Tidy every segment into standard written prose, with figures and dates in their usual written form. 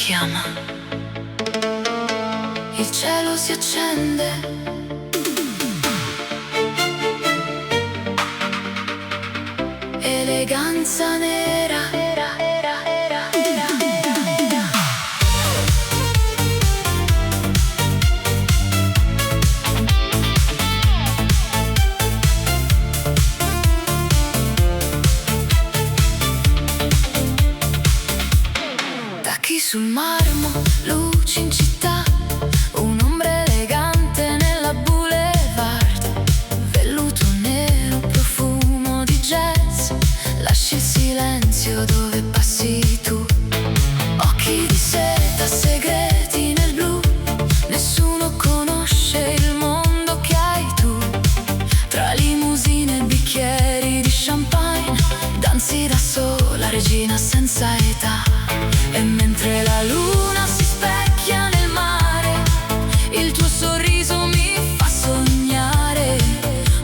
chiama. Il cielo si accende, eleganza nera. Tacchi sul marmo, luci in città, un'ombra elegante nella boulevard, velluto nero, profumo di jazz, lasci il silenzio dove passi tu. Occhi di seta, segreti nel blu, nessuno conosce il mondo che hai tu. Tra limousine e bicchieri di champagne, danzi da sola, regina senza età. E mentre la luna si specchia nel mare, il tuo sorriso mi fa sognare.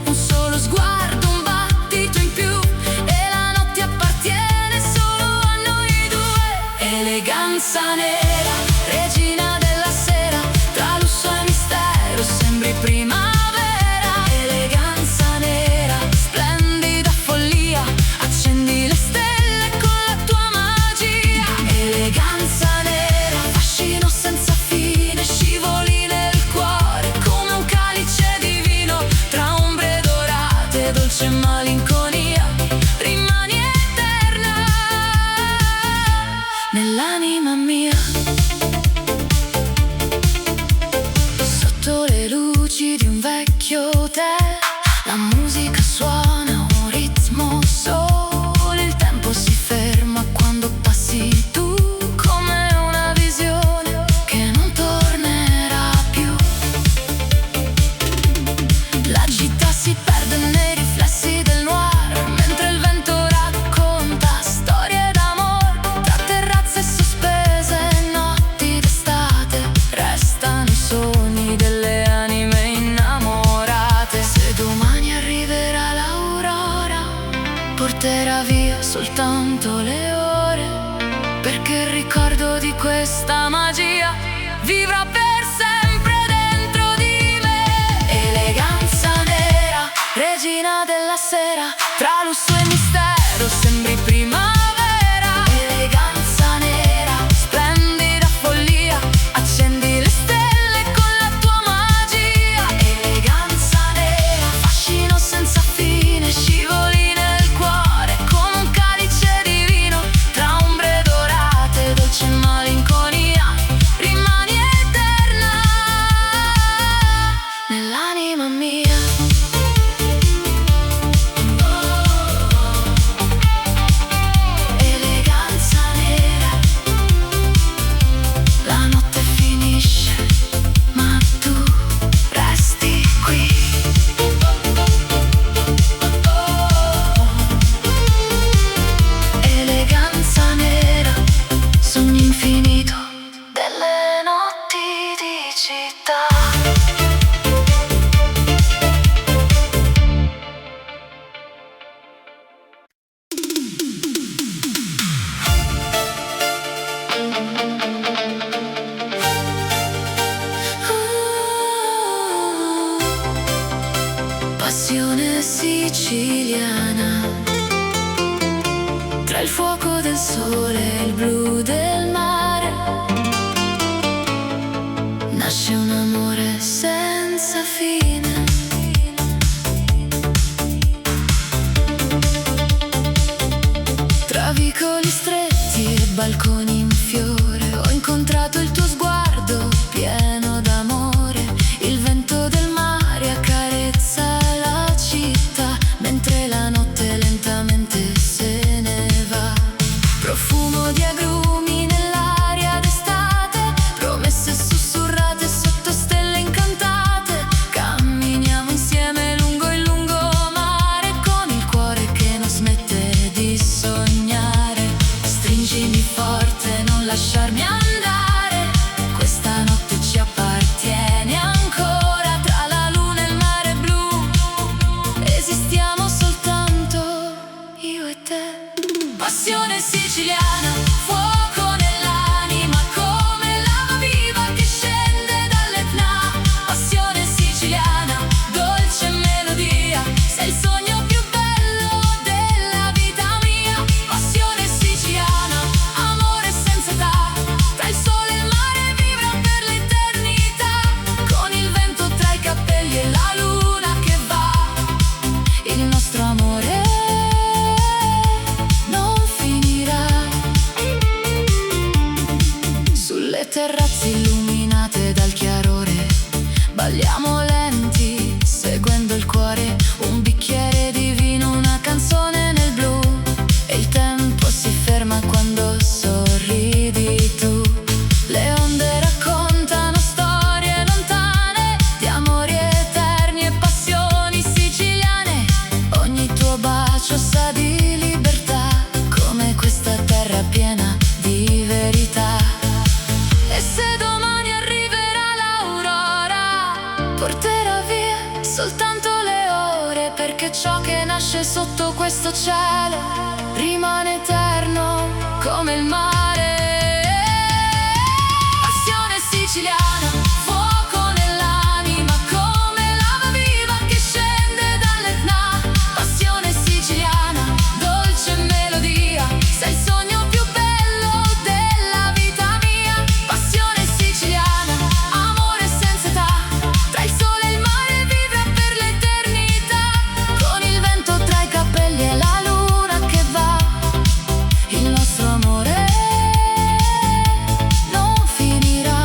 Un solo sguardo, un battito in più, e la notte appartiene solo a noi due. Eleganza nera, regina della sera, tra lusso e mistero sembri primavera. Eleganza nera, splendida follia, accendi le stelle con la tua magia. Eleganza nera, fascino senza fine, scivoli nel cuore come un calice di vino. Tra ombre dorate, dolce malinconia, rimani eterna nell'anima mia. Sotto le luci di un vecchio hotel, la musica suona un ritmo solo. Il tempo si ferma quando passi tu, come una visione che non tornerà più. La città si perde nei riflessi del noir, mentre il vento racconta storie d'amore. Tra terrazze sospese e notti d'estate, restano i sogni delle anime innamorate. Se domani arriverà l'aurora, porterà via soltanto le ore, perché il ricordo di questa magia vivrà per sempre dentro di me. Eleganza nera, regina della sera, tra lusso e mistero sembri primavera. Eleganza nera, splendida follia, accendi le stelle con la tua magia. Eleganza nera, fascino senza fine, scivoli nel cuore come un calice di vino. Tra ombre dorate, dolce malinconia, rimani eterna nell'anima mia. Eleganza nera, la notte finisce, ma tu resti qui. Eleganza nera, sogno infinito delle notti di città. Passione siciliana, tra il fuoco del sole e il blu del mare, nasce un amore senza fine. Tra vicoli stretti e balconi in fiore, ho incontrato il tuo sguardo pieno d'amore. Il vento del mare accarezza la città, mentre la notte lentamente se ne va. Profumo di agrumi nell'aria d'estate, promesse sussurrate sotto stelle incantate. Camminiamo insieme lungo il lungomare, con il cuore che non smette di sognare. Stringimi forte, non lasciarmi andare, questa notte ci appartiene ancora. Tra la luna e il mare blu, esistiamo soltanto io e te. Passione siciliana, fuoco nell'anima. che ciò che nasce sotto questo cielo rimane eterno come il mare. Passione siciliana, fuoco nell'anima come lava viva che scende dall'Etna. Passione siciliana, dolce melodia, sei il sogno più bello della vita mia. Passione siciliana, amore senza età, tra il sole e il mare vivrà per l'eternità. Con il vento tra i capelli e la luna che va, il nostro amore non finirà.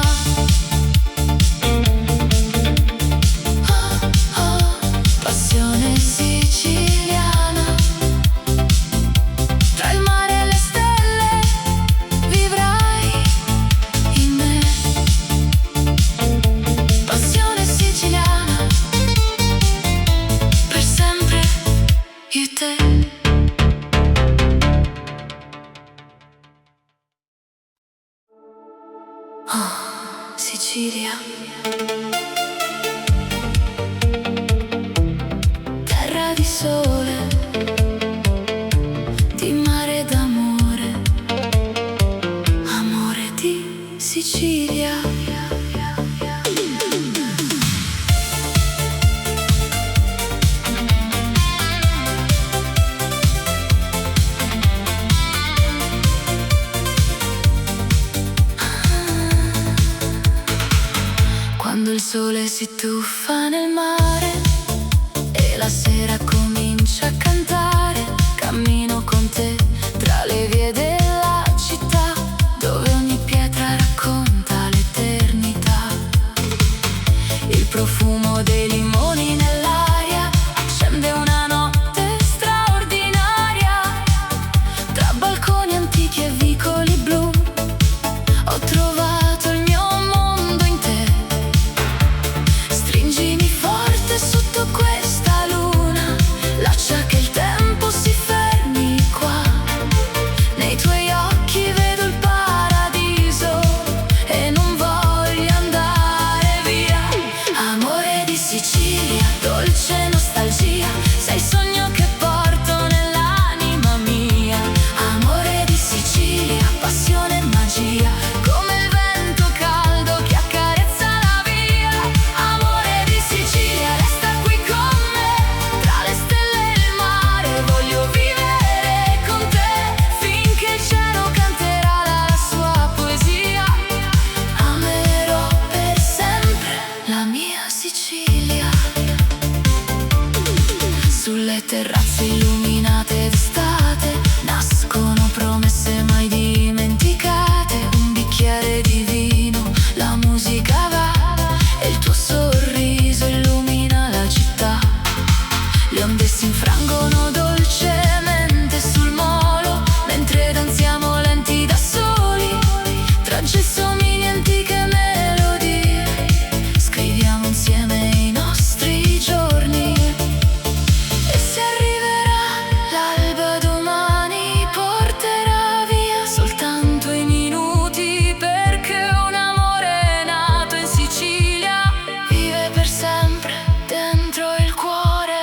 Oh, oh, passione siciliana, tra il mare e le stelle vivrai in me. Passione siciliana, per sempre io e te. Oh, Sicilia, terra di sole, di mare d'amore, amore di Sicilia. Quando il sole si tuffa nel mare e la sera comincia a cantare, cammino con te tra le vie della città, dove ogni pietra racconta l'eternità. Il profumo dei limoni nell'aria accende una notte straordinaria. Tra balconi antichi e vicoli blu ho trovato il mio mondo in te. Stringimi forte sotto questa luna, lascia che il tempo si fermi qua. Nei tuoi occhi vedo il paradiso e non voglio andare via. Amore di Sicilia, dolce nostalgia, sei il sogno che porto nell'anima mia. Amore di Sicilia, passione e magia, come il vento caldo che accarezza la via. Amore di Sicilia, resta qui con me, tra le stelle e il mare voglio vivere con te, finché il cielo canterà la sua poesia. Amerò per sempre la mia Sicilia. Sulle terrazze illuminate d'estate nascono promesse mai dimenticate. Un bicchiere di vino, la musica va e il tuo sorriso illumina la città. Le onde si infrangono dolcemente sul molo mentre danziamo lenti da soli, tra gelsomini e antiche melodie scriviamo insieme i nostri giorni. E se arriverà l'alba domani porterà via soltanto i minuti, perché un amore nato in Sicilia vive per sempre dentro il cuore.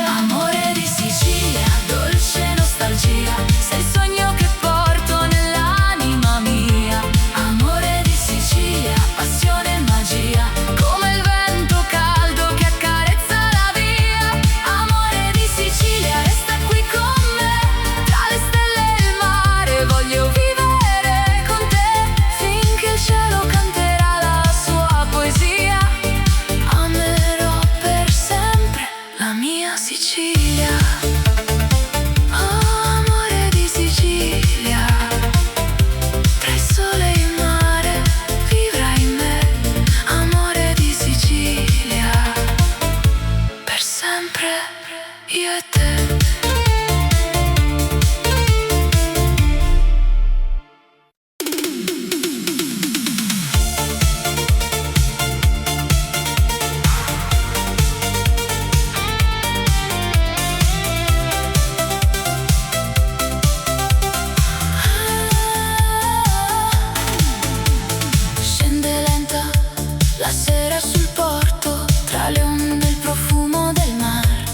Amore di Sicilia, dolce nostalgia, sei il sogno che porto nell'anima mia. Amore di Sicilia, passione e magia, come il vento caldo che accarezza la via. Amore di Sicilia, resta qui con me, tra le stelle e il mare voglio vivere con te, finché il cielo canterà la sua poesia. Amerò per sempre la mia Sicilia. Oh, amore di Sicilia, tra il sole e il mare vivrai in me. Amore di Sicilia, per sempre io e te. Scende lenta la sera sul porto, tra le onde il profumo del mare.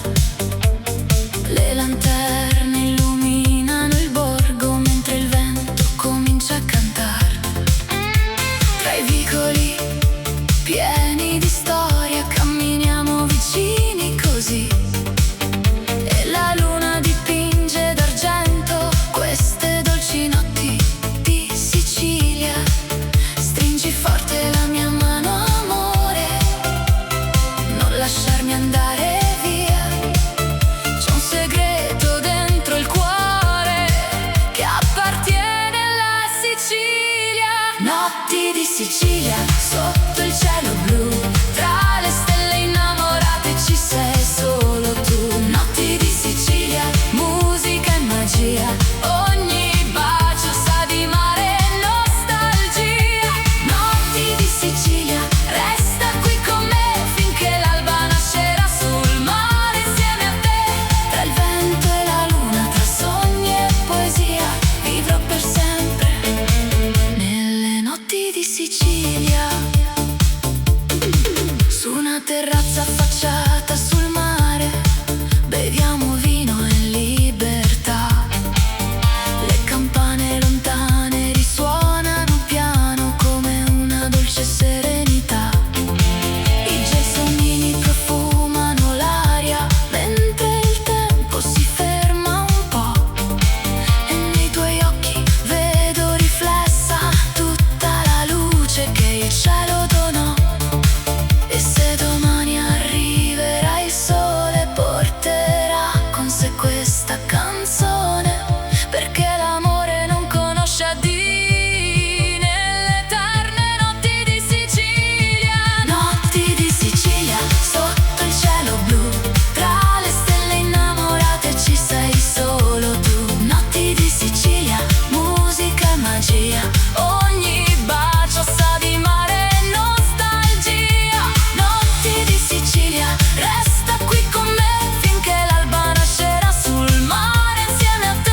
Sicilia, sotto il cielo blu, tra le stelle innamorate ci sei solo tu. Notti di Sicilia, musica e magia, ogni bacio sa di mare e nostalgia. Notti di Sicilia, resta qui con me finché l'alba nascerà sul mare insieme a te. Tra il vento e la luna, tra sogni e poesia, vivrò per sempre nelle notti di Sicilia. Su una terrazza affacciata sul mare, beviamo vino in libertà. Le campane lontane risuonano piano come una dolce serenità. I gelsomini profumano l'aria mentre il tempo si ferma un po'. E nei tuoi occhi vedo riflessa tutta la luce che il cielo donò. E se domani arriverà il sole, porterà con sé questa canzone, perché l'amore non conosce addii nelle eterne notti di Sicilia. Notti di Sicilia, sotto il cielo blu, tra le stelle innamorate ci sei solo tu. Notti di Sicilia, musica e magia, ogni bacio sa di mare e nostalgia. Notti di Sicilia, resta qui con me finché l'alba nascerà sul mare insieme a te.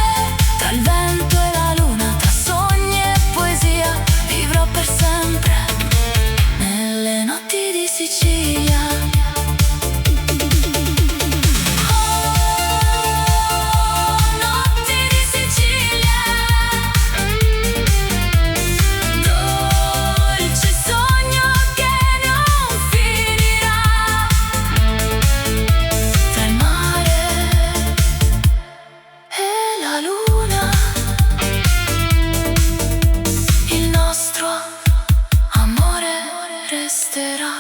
Tra il vento e la luna, tra sogni e poesia, vivrò per sempre nelle notti di Sicilia. Notti di Sicilia, dolce sogno che non finirà. Tra il mare e la luna, il nostro amore resterà.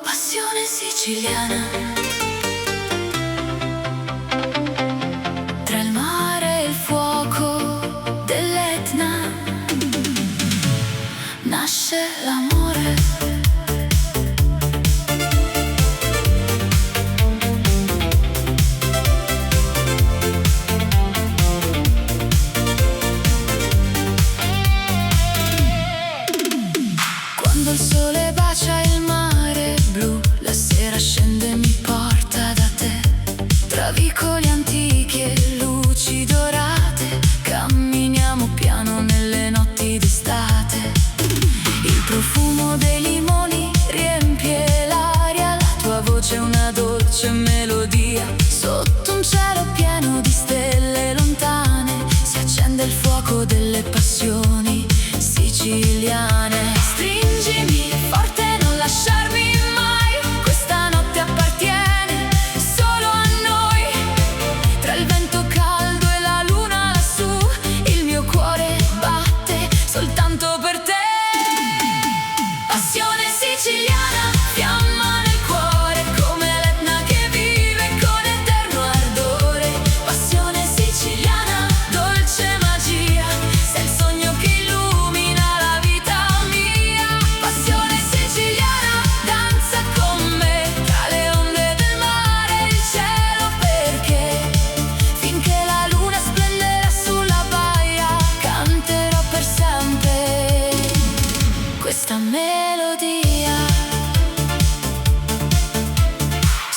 Passione siciliana. Tra il mare e il fuoco dell'Etna nasce l'amore. Quando il sole bacia il mare blu, la sera scende e mi porta da te. Tra vicoli antichi e luci dorate, camminiamo piano nelle notti d'estate. Il profumo dei limoni riempie l'aria, la tua voce è una dolce melodia. Sotto un cielo pieno di stelle lontane si accende il fuoco delle passioni siciliane. Stringimi forte, non lasciarmi mai, questa notte appartiene solo a noi. Tra il vento caldo e la luna lassù, il mio cuore batte soltanto per te. Passione siciliana, fiamma nel cuore, come l'Etna che vive con eterno ardore. Passione siciliana, dolce magia, sei il sogno che illumina la vita mia. Passione siciliana, danza con me tra le onde del mare e il cielo, perché finché la luna splenderà sulla baia, canterò per sempre questa melodia.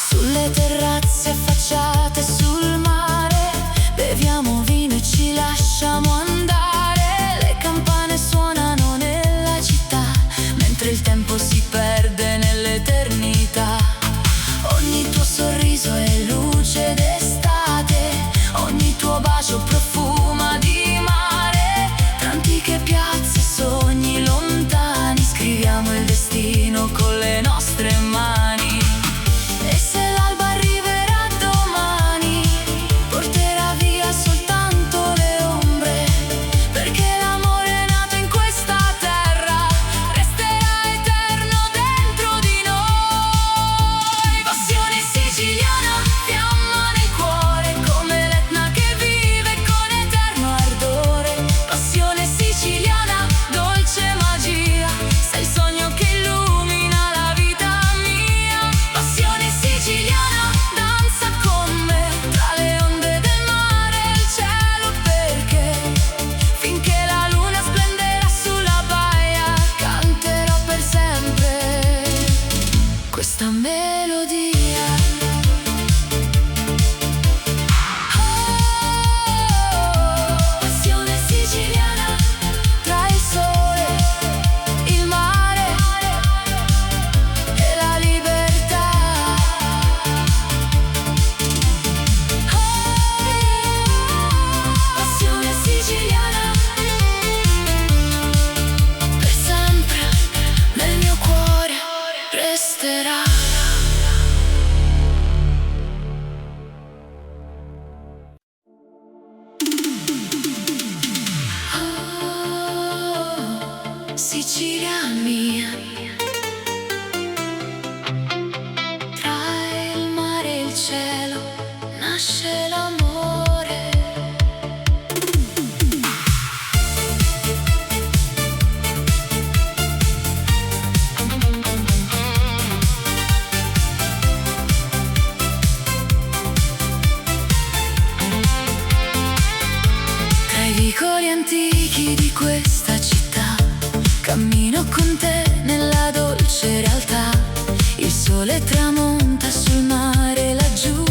Sulle terrazze affacciate sul mare, beviamo vino e ci lasciamo andare. Le campane suonano nella città, mentre il tempo si perde nell'eternità. Ogni tuo sorriso è luce d'estate, ogni tuo bacio profuma di mare. Tra antiche piazze, sogni lontani, scriviamo il destino Sicilia mia. Tra il mare e il cielo nasce l'amore. Tra i vicoli antichi di questa città cammino con te nella dolce realtà. Il sole tramonta sul mare laggiù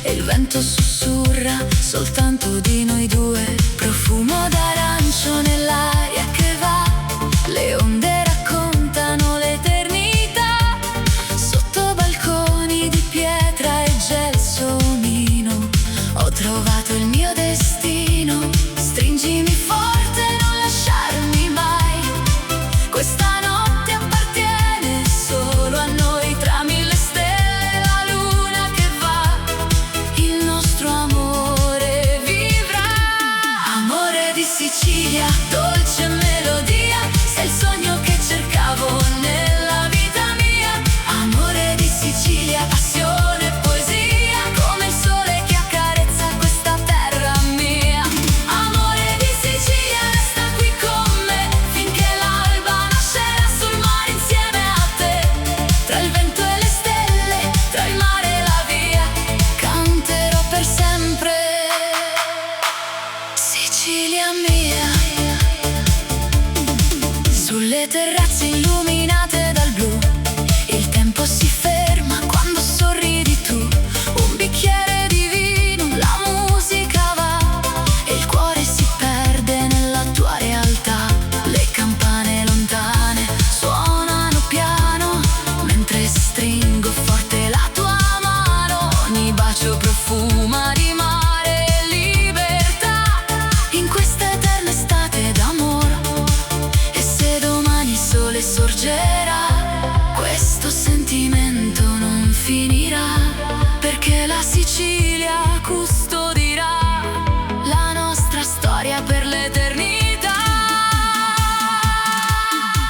e il vento sussurra soltanto di noi due. Profumo d'arancio nell'aria che va, le onde raccontano l'eternità. Sotto balconi di pietra e gelsomino ho trovato il mio destino. Stringimi forte, non lasciarmi mai. Questa notte appartiene solo a noi. Tra mille stelle la luna che va, il nostro amore vivrà. Amore di Sicilia, dolce melodia, sei il sogno che cercavo nella vita mia. Amore di Sicilia, passione e poesia, come il sole che accarezza questa terra mia. Amore di Sicilia, resta qui con me finché l'alba nascerà sul mare insieme a te. Tra il vento e le stelle, tra il mare e la via, canterò per sempre. Sicilia mia. Sulle terrazze illuminate dal blu, il tempo si ferma quando sorridi tu. Un bicchiere di vino, la musica va e il cuore si perde nella tua realtà. Le campane lontane suonano piano mentre stringo forte la tua mano. Ogni bacio profuma di mare e libertà in questa eterna estate d'amore. E se domani il sole sorgerà, questo sentimento non finirà, perché la Sicilia custodirà la nostra storia per l'eternità.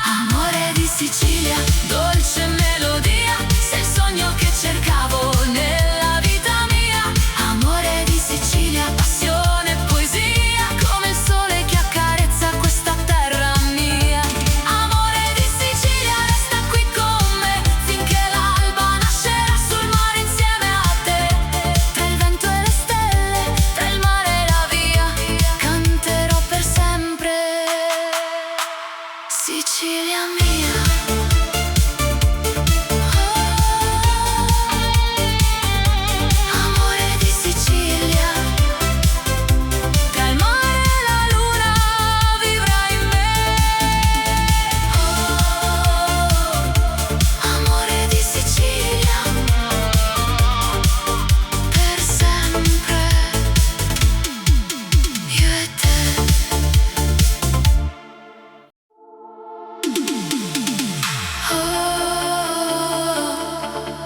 Amore di Sicilia, dolce melodia, sei il sogno che cercavo nella vita mia. Amore di Sicilia, passione e poesia, come il sole che accarezza questa terra mia. Amore di Sicilia, resta qui con me finché l'alba nascerà sul mare insieme a te. Tra il vento e le stelle, tra il mare e la via, canterò per sempre. Sicilia mia. Amore di Sicilia, tra il mare e la luna vivrai in me. Amore di Sicilia, per sempre, io e te.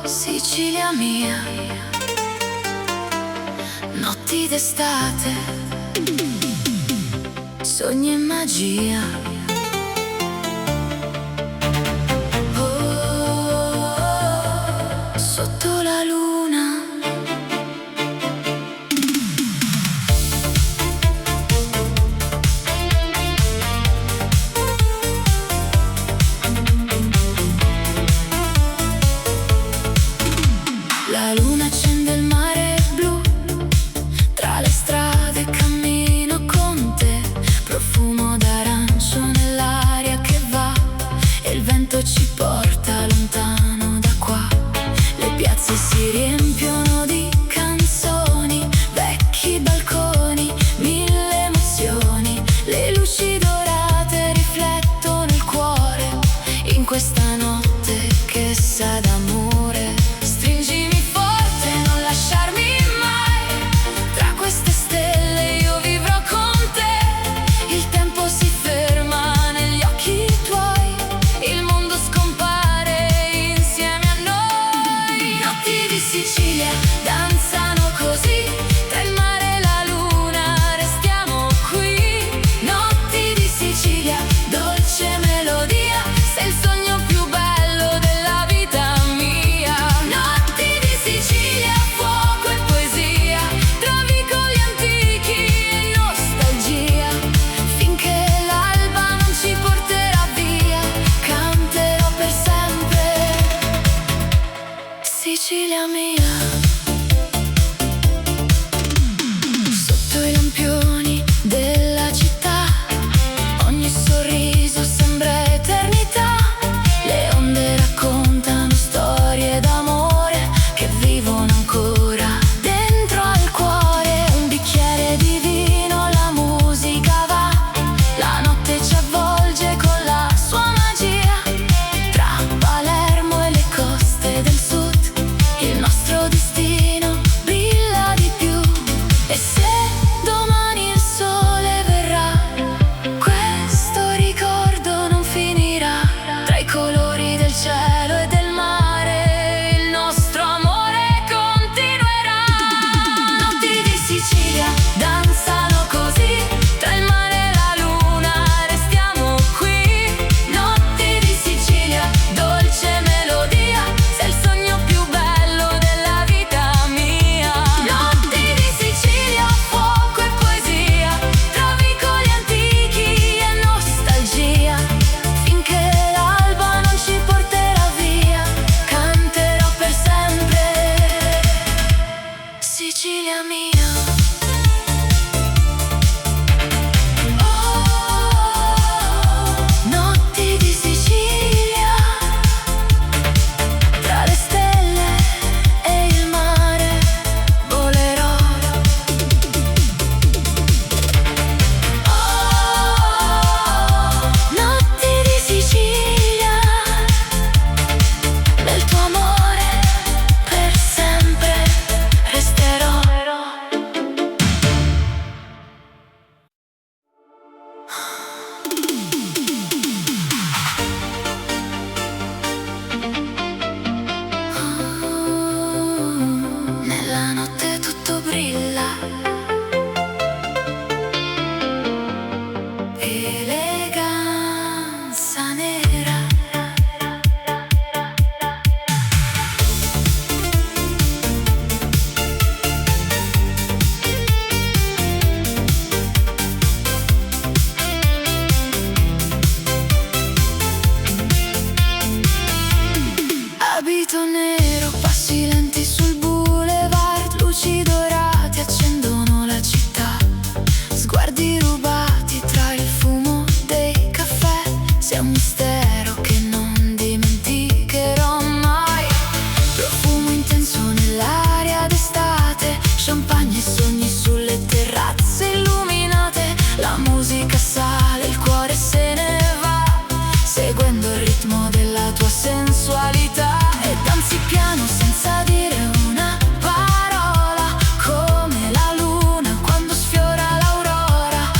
Sicilia mia, notti d'estate, sogni e magia. Sotto la luna. La luna accende il mare blu, tra le strade cammino con te. Profumo d'arancio nell'aria che va e il vento ci porta lontano da qua. Le piazze si riempiono di canzoni, vecchi balconi, mille emozioni. Le luci dorate riflettono il cuore in questa notte che sa d'amore. Stringimi forte, non lasciarmi mai. Tra queste stelle io vivrò con te. Il tempo si ferma negli occhi tuoi, il mondo scompare insieme a noi. Notti di Sicilia danzano così, tra il mare e la luna restiamo qui. Notti di Sicilia, dolce melodia, Sicilia mia. Sotto i lampioni della città, ogni sorriso sembra eternità. Le onde raccontano storie d'amore che vivono ancora dentro al cuore. Un bicchiere di vino, la musica va, la notte ci avvolge con la sua magia. Tra Palermo e le coste del sud, il nostro destino brilla di più. E se domani il sole verrà, questo ricordo non finirà. Tra i colori del cielo e del mare, il nostro amore continuerà. Notti di Sicilia danzano così, tra il mare e la luna restiamo qui. Notti di Sicilia, dolce melodia, sei il sogno più bello della vita mia. Notti di Sicilia, fuoco e poesia, tra vicoli antichi e nostalgia. Finché l'alba non ci porterà via, canterò per sempre Sicilia mia. Notti di Sicilia, tra le stelle e il mare volerò. Notti di Sicilia, nel tuo amore per sempre resterò. Nella notte tutto brilla, eleganza nera. Abito nero, passi lenti sul boulevard, luci dorate accendono la città. Sguardi rubati tra il fumo dei caffè, sei un mistero che non dimenticherò mai. Profumo intenso nell'aria d'estate, champagne e sogni sulle terrazze illuminate. La musica sale, il cuore se ne va, seguendo il ritmo della tua sensualità. E danzi piano senza dire una parola, come la luna quando sfiora l'aurora.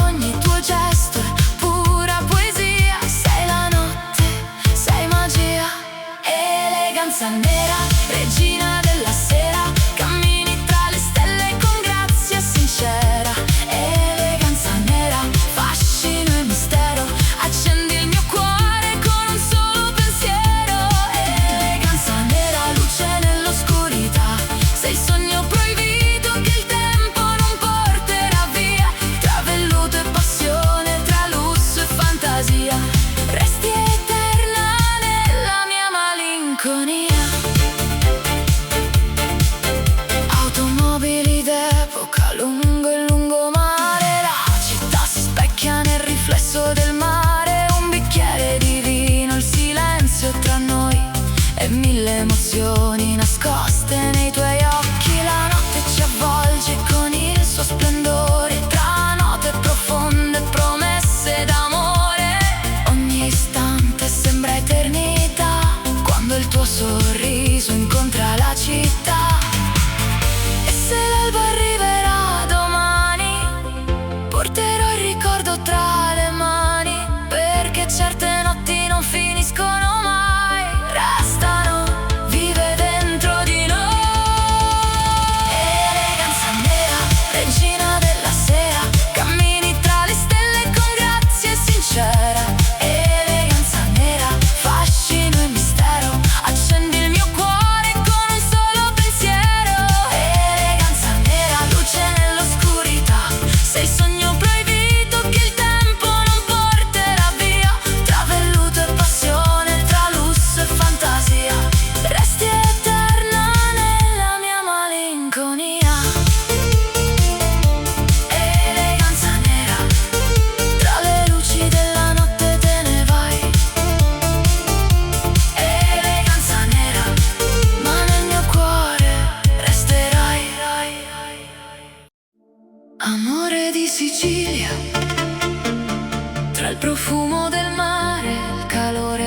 Ogni tuo gesto è pura poesia, sei la notte, sei magia. Eleganza nera, regina della sera, cammini tra le stelle con grazia sincera. Eleganza nera, fascino e mistero, accendi il mio cuore con un solo pensiero. Eleganza nera, luce nell'oscurità, sei il sogno proibito che il tempo non porterà via. Tra velluto e passione, tra lusso e fantasia, resti eterna nella mia malinconia.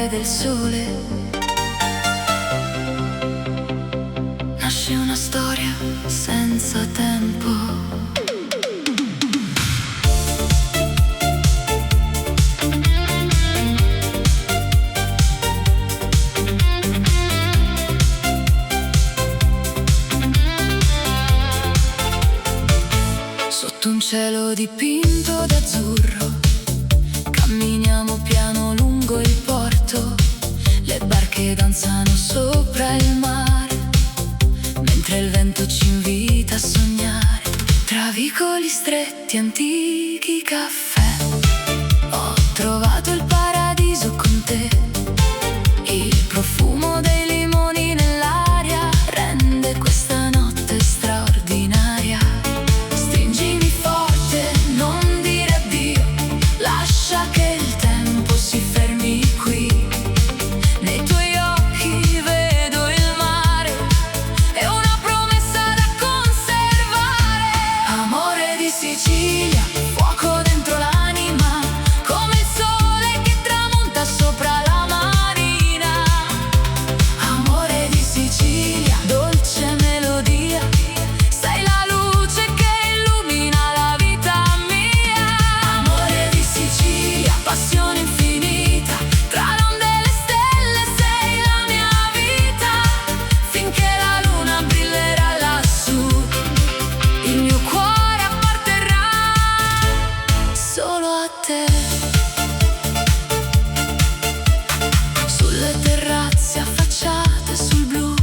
del sole. Nasce una storia senza tempo. Sotto un cielo dipinto d'azzurro camminiamo piano lungo il porto. Le barche danzano sopra il mare, mentre il vento ci invita a sognare. Tra vicoli stretti, antichi caffè, ho trovato il paradiso con te. Il profumo dei limoni nell'aria rende questa notte straordinaria. Stringimi forte, non dire addio, lascia che il tempo si fermi qui. Nei tuoi occhi vedo il mare, è una promessa da conservare. Amore di Sicilia, fuoco dentro l'anima, come il sole che tramonta sopra la marina. Amore di Sicilia, dolce melodia, sei la luce che illumina la vita mia. Amore di Sicilia, passione infinita, tra l'onde e le stelle sei la mia vita. Finché la luna brillerà lassù, il mio cuore apparterrà solo a te. Sulle terrazze affacciate sul blu,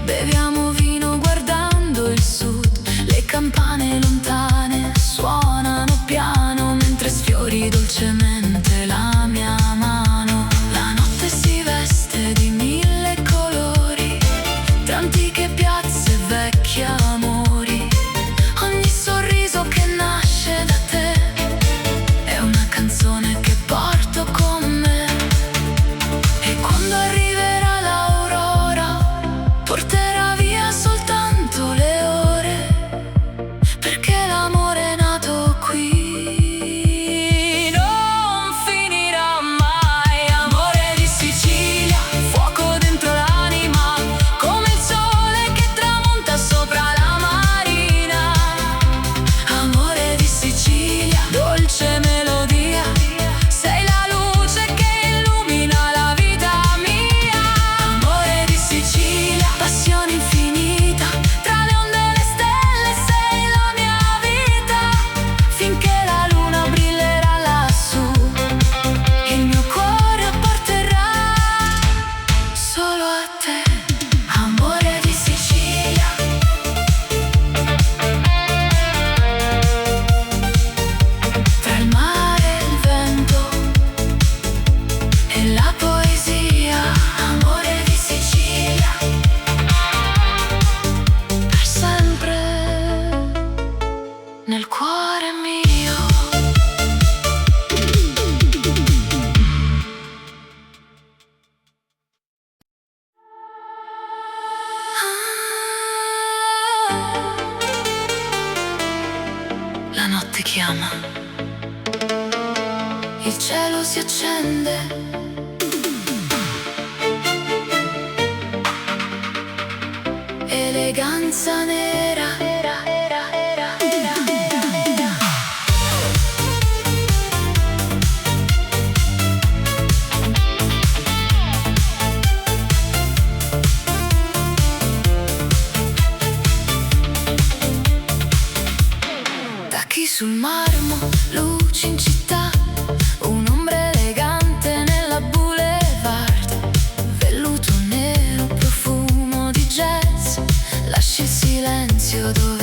beviamo vino guardando il sud. Le campane lontane suonano piano, mentre sfiori dolcemente la mia mano. La notte si veste di mille colori, tra antiche piazze e vecchi amori. Ogni sorriso che nasce da te è una canzone che porto con me. E quando arriverà l'aurora, porterà via soltanto le ore, perché l'amore è nato qui, non finirà mai. Amore di Sicilia, fuoco dentro l'anima, come il sole che tramonta sopra la marina. Amore di Sicilia, dolce melodia, sei la luce che illumina la vita mia. Amore di Sicilia, passione infinita, tra le onde e le stelle sei la mia vita. Finché la luna brillerà lassù, il mio cuore apparterrà solo a te. Amore di Sicilia, tra il mare e il vento e la poesia. Amore di Sicilia, per sempre nel cuore mio. La notte chiama, il cielo si accende, eleganza nera. Tacchi sul marmo, luci in città, un'ombra elegante nella boulevard. Velluto nero, profumo di jazz, lasci il silenzio dove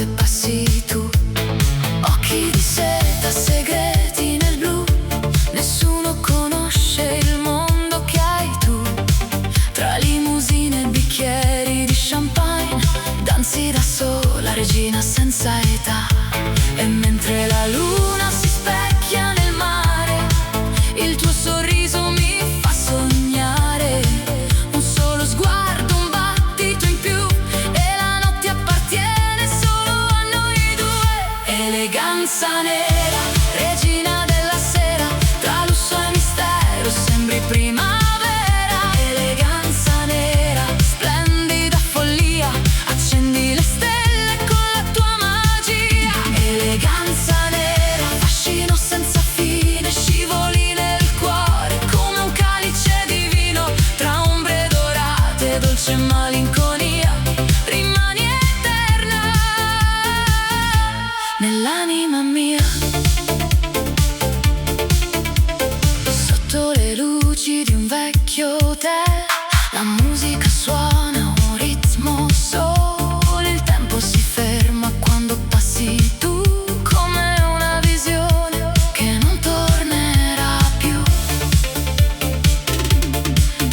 luci di un vecchio hotel. La musica suona un ritmo solo, il tempo si ferma quando passi tu, come una visione che non tornerà più.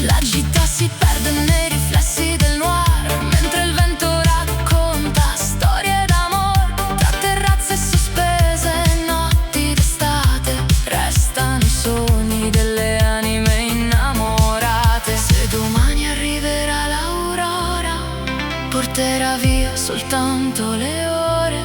La città si perde nei riflessi del noir, mentre il vento racconta storie d'amore. Tra terrazze sospese, notti d'estate, restano i sogni delle anime innamorate. Se domani arriverà l'aurora, porterà via soltanto le ore,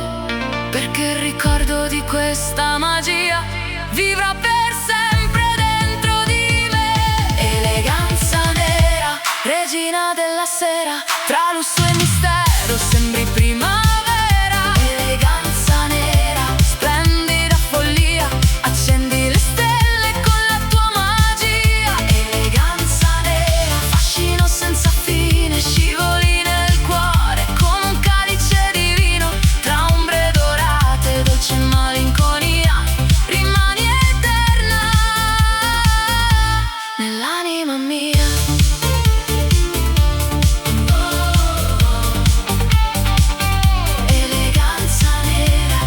perché il ricordo di questa magia vivrà per sempre dentro di me. Eleganza nera, regina della sera, tra lusso e mistero sembri primavera. Eleganza nera, splendida follia, accendi le stelle con la tua magia. Eleganza nera, fascino senza fine, scivoli nel cuore come un calice di vino. Tra ombre dorate, dolce malinconia, rimani eterna nell'anima mia. Eleganza nera,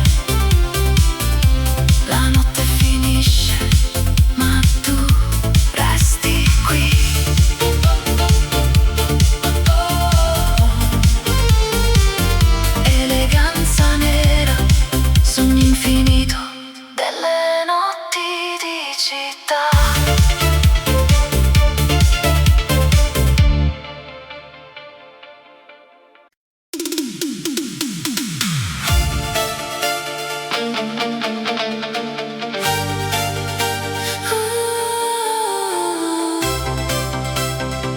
la notte finisce, ma tu resti qui. Eleganza nera, sogno infinito delle notti di città.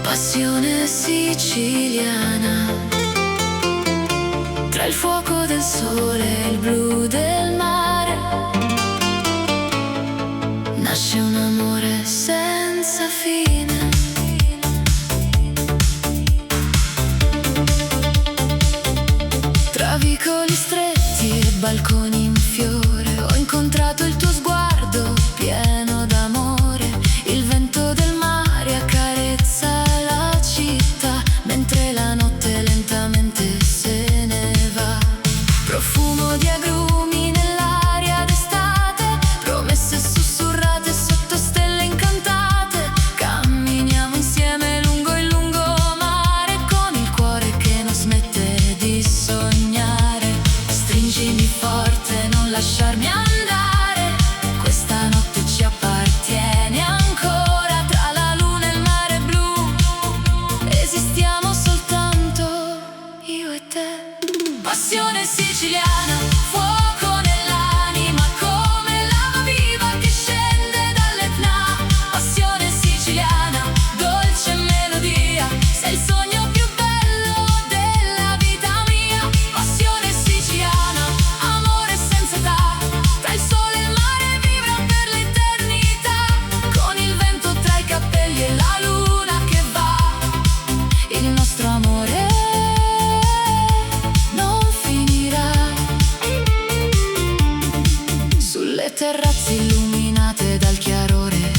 Passione siciliana, tra il fuoco del sole e il blu del mare, nasce un amore senza fine. Tra vicoli stretti e balconi in fiore, ho incontrato il tuo sguardo pieno d'amore. Il vento del mare accarezza la città, mentre la notte lentamente se ne va. Profumo di agrumi nell'aria d'estate, promesse sussurrate sotto stelle incantate. Camminiamo insieme lungo il lungomare, con il cuore che non smette di sognare. Stringimi forte, non lasciarmi andare, questa notte ci appartiene ancora. Tra la luna e il mare blu, esistiamo soltanto io e te. Passione siciliana, fuoco nell'anima, come lava viva che scende dall'Etna. Passione siciliana, dolce melodia, sei il sogno più bello della vita mia. Passione siciliana, amore senza età, tra il sole e il mare vivrà per l'eternità. Con il vento tra i capelli e la luna che va, il nostro amore non finirà. Sulle terrazze illuminate dal chiarore,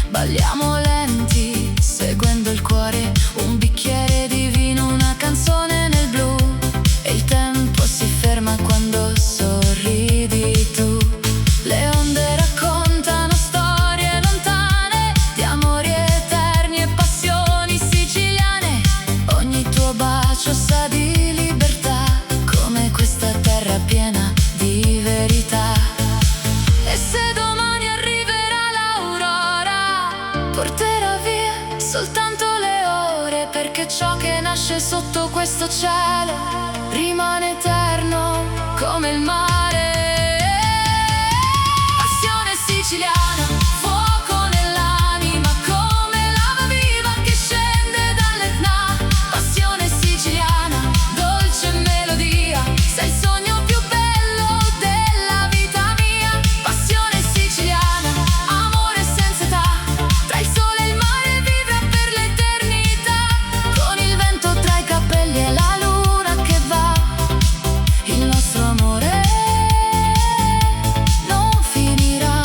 balliamo lenti, seguendo il cuore. Un bicchiere di vino, una canzone nel blu, e il tempo si ferma quando sorridi tu. Le onde raccontano storie lontane, di amori eterni e passioni siciliane. Ogni tuo bacio sa di libertà, come questa terra piena di verità. E se domani arriverà l'aurora, porterà via soltanto le ore, perché ciò che nasce sotto questo cielo rimane eterno come il mare. Passione siciliana, fuoco nell'anima, come lava viva che scende dall'Etna. Passione siciliana, dolce melodia, sei il sogno più bello della vita mia. Passione siciliana, amore senza età, tra il sole e il mare vivrà per l'eternità. Con il vento tra i capelli e la luna che va, il nostro amore non finirà.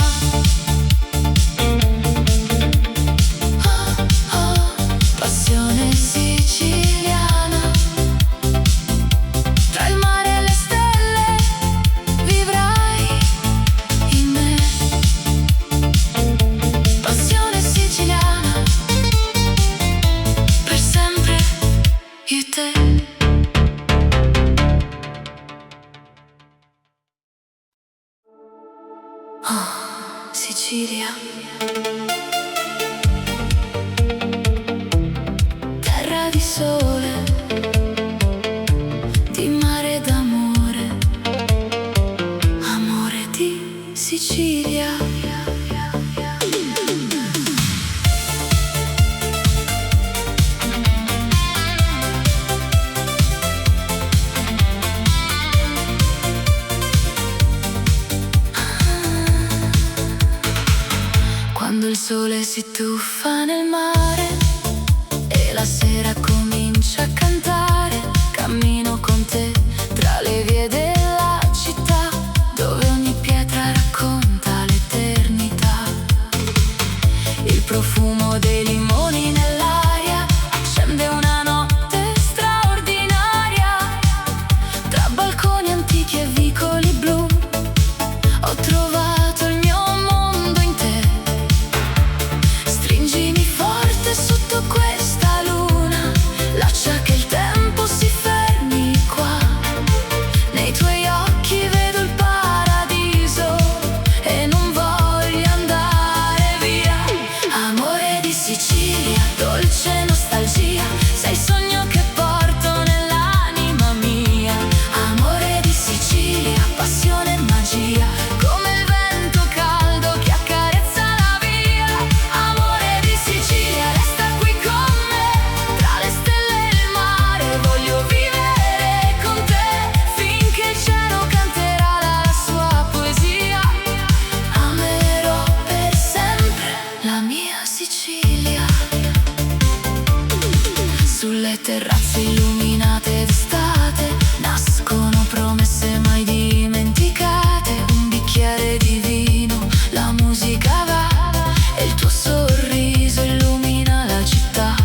tuffa nel mare e la sera comincia a cantare. Cammino con te tra le vie della città, dove ogni pietra racconta l'eternità. Il profumo dei limoni nell'aria accende una notte straordinaria. Tra balconi antichi e vicoli blu ho trovato il mio mondo in te. Stringimi forte sotto questa luna, lascia che il tempo si fermi qua. Nei tuoi occhi vedo il paradiso e non voglio andare via. Amore di Sicilia, dolce nostalgia, sei il sogno che porto nell'anima mia. Amore di Sicilia, passione e magia, come il vento caldo che accarezza la via. Amore di Sicilia, resta qui con me, tra le stelle e il mare, voglio vivere con te, finché il cielo canterà la sua poesia. Amerò per sempre la mia Sicilia. Sulle terrazze illuminate d'estate nascono promesse mai dimenticate. Un bicchiere di vino, la musica va e il tuo sorriso illumina la città.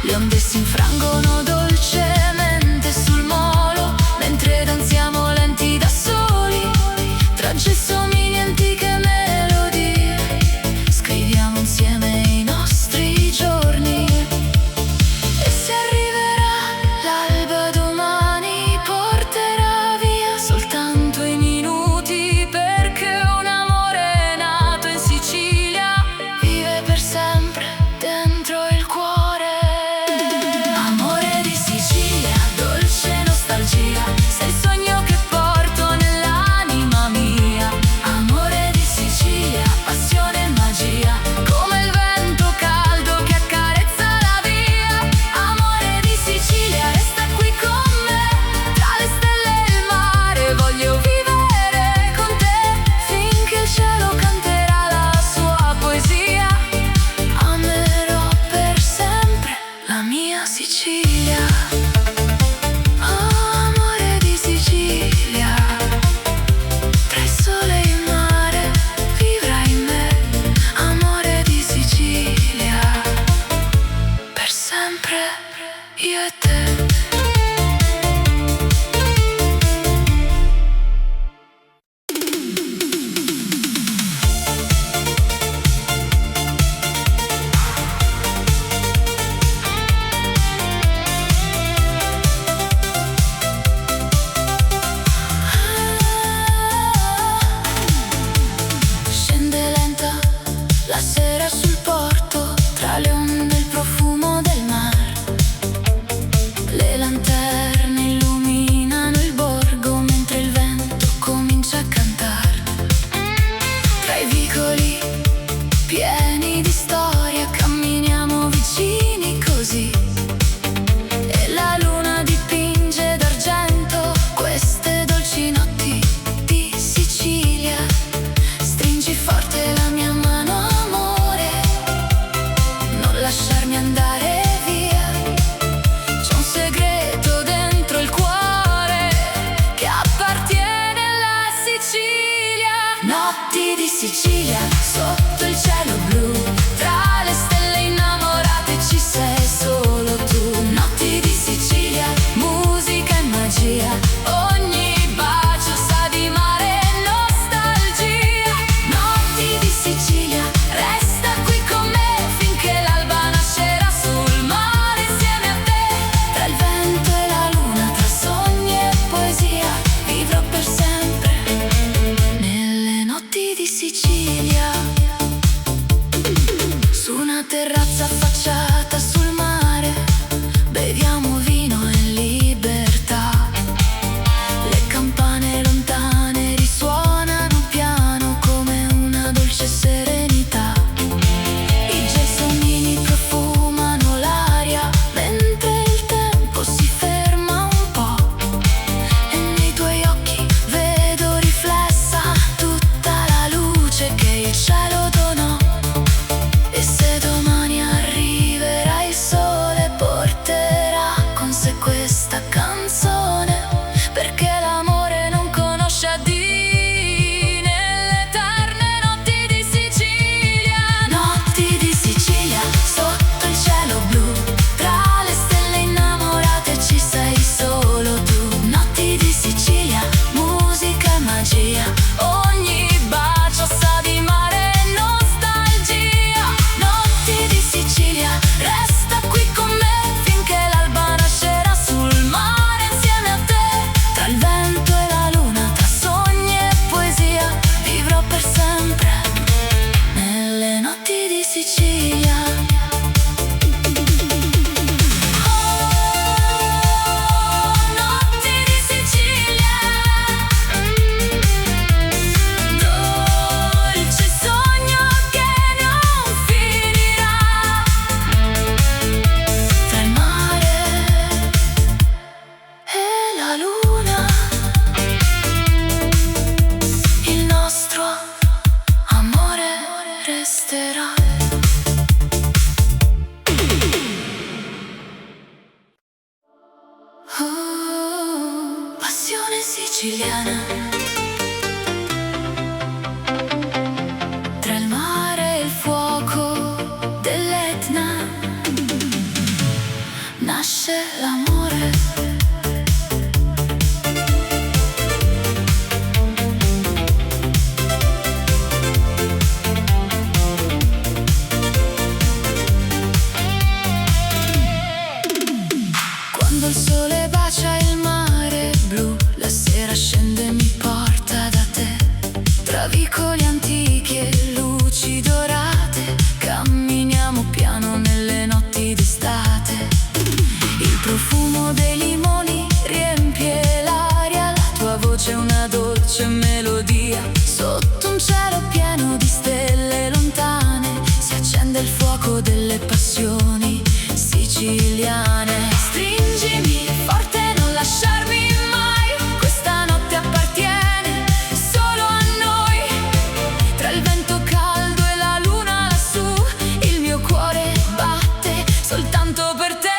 Le onde si infrangono dolcemente sul molo, mentre danziamo lenti da soli, tra gelsomini e antiche melodie. Scriviamo insieme i nostri giorni, e se arriverà l'alba domani porterà via soltanto i minuti, perché un amore nato in Sicilia vive per sempre dentro il cuore. Amore di Sicilia, dolce nostalgia, sei il sogno che porto nell'anima mia. Amore di Sicilia, passione e magia, come il vento caldo che accarezza la via. Amore di Sicilia, resta qui con me, tra le stelle e il mare, voglio vivere con te, finché il cielo canterà la sua poesia. Amerò per sempre la mia Sicilia. Oh, amore di Sicilia, tra il sole e il mare vivrai in me. Amore di Sicilia, per sempre io e te. Scende lenta la sera sul porto, tra le onde il profumo del mare. Le lanterne illuminano il borgo, mentre il vento comincia a cantare. Tra i vicoli pieni di storia camminiamo vicini così, e la luna dipinge d'argento queste dolci notti di Sicilia. Stringi forte la mia mano, amore, non lasciarmi andare via. C'è un segreto dentro il cuore che appartiene alla Sicilia. Notti di Sicilia, sotto il cielo blu, tra le stelle innamorate ci sei solo tu. Notti di Sicilia, musica e magia, ogni bacio sa di mare e nostalgia. Notti di Sicilia, resta qui con me, finché l'alba nascerà sul mare insieme a te. Tra il vento e la luna, tra sogni e poesia, vivrò per sempre nelle notti di Sicilia. Su una terrazza affacciata sul mare, beviamo vino in libertà. Le campane lontane risuonano piano come una dolce serenità. I gelsomini profumano l'aria, mentre il tempo si ferma un po', e nei tuoi occhi vedo riflessa tutta la luce che il cielo donò. E siciliana. Tra il mare e il fuoco dell'Etna nasce l'amore. Quando il sole bacia il mare blu, la sera scende e mi porta da te. Tra vicoli antichi e luci dorate, camminiamo piano nelle notti d'estate. Il profumo dei limoni riempie l'aria, la tua voce è una dolce melodia. Sotto un cielo pieno di stelle lontane si accende il fuoco delle passioni siciliane. Stringimi forte, non lasciarmi mai, questa notte appartiene solo a noi. Tra il vento caldo e la luna lassù, il mio cuore batte soltanto per te.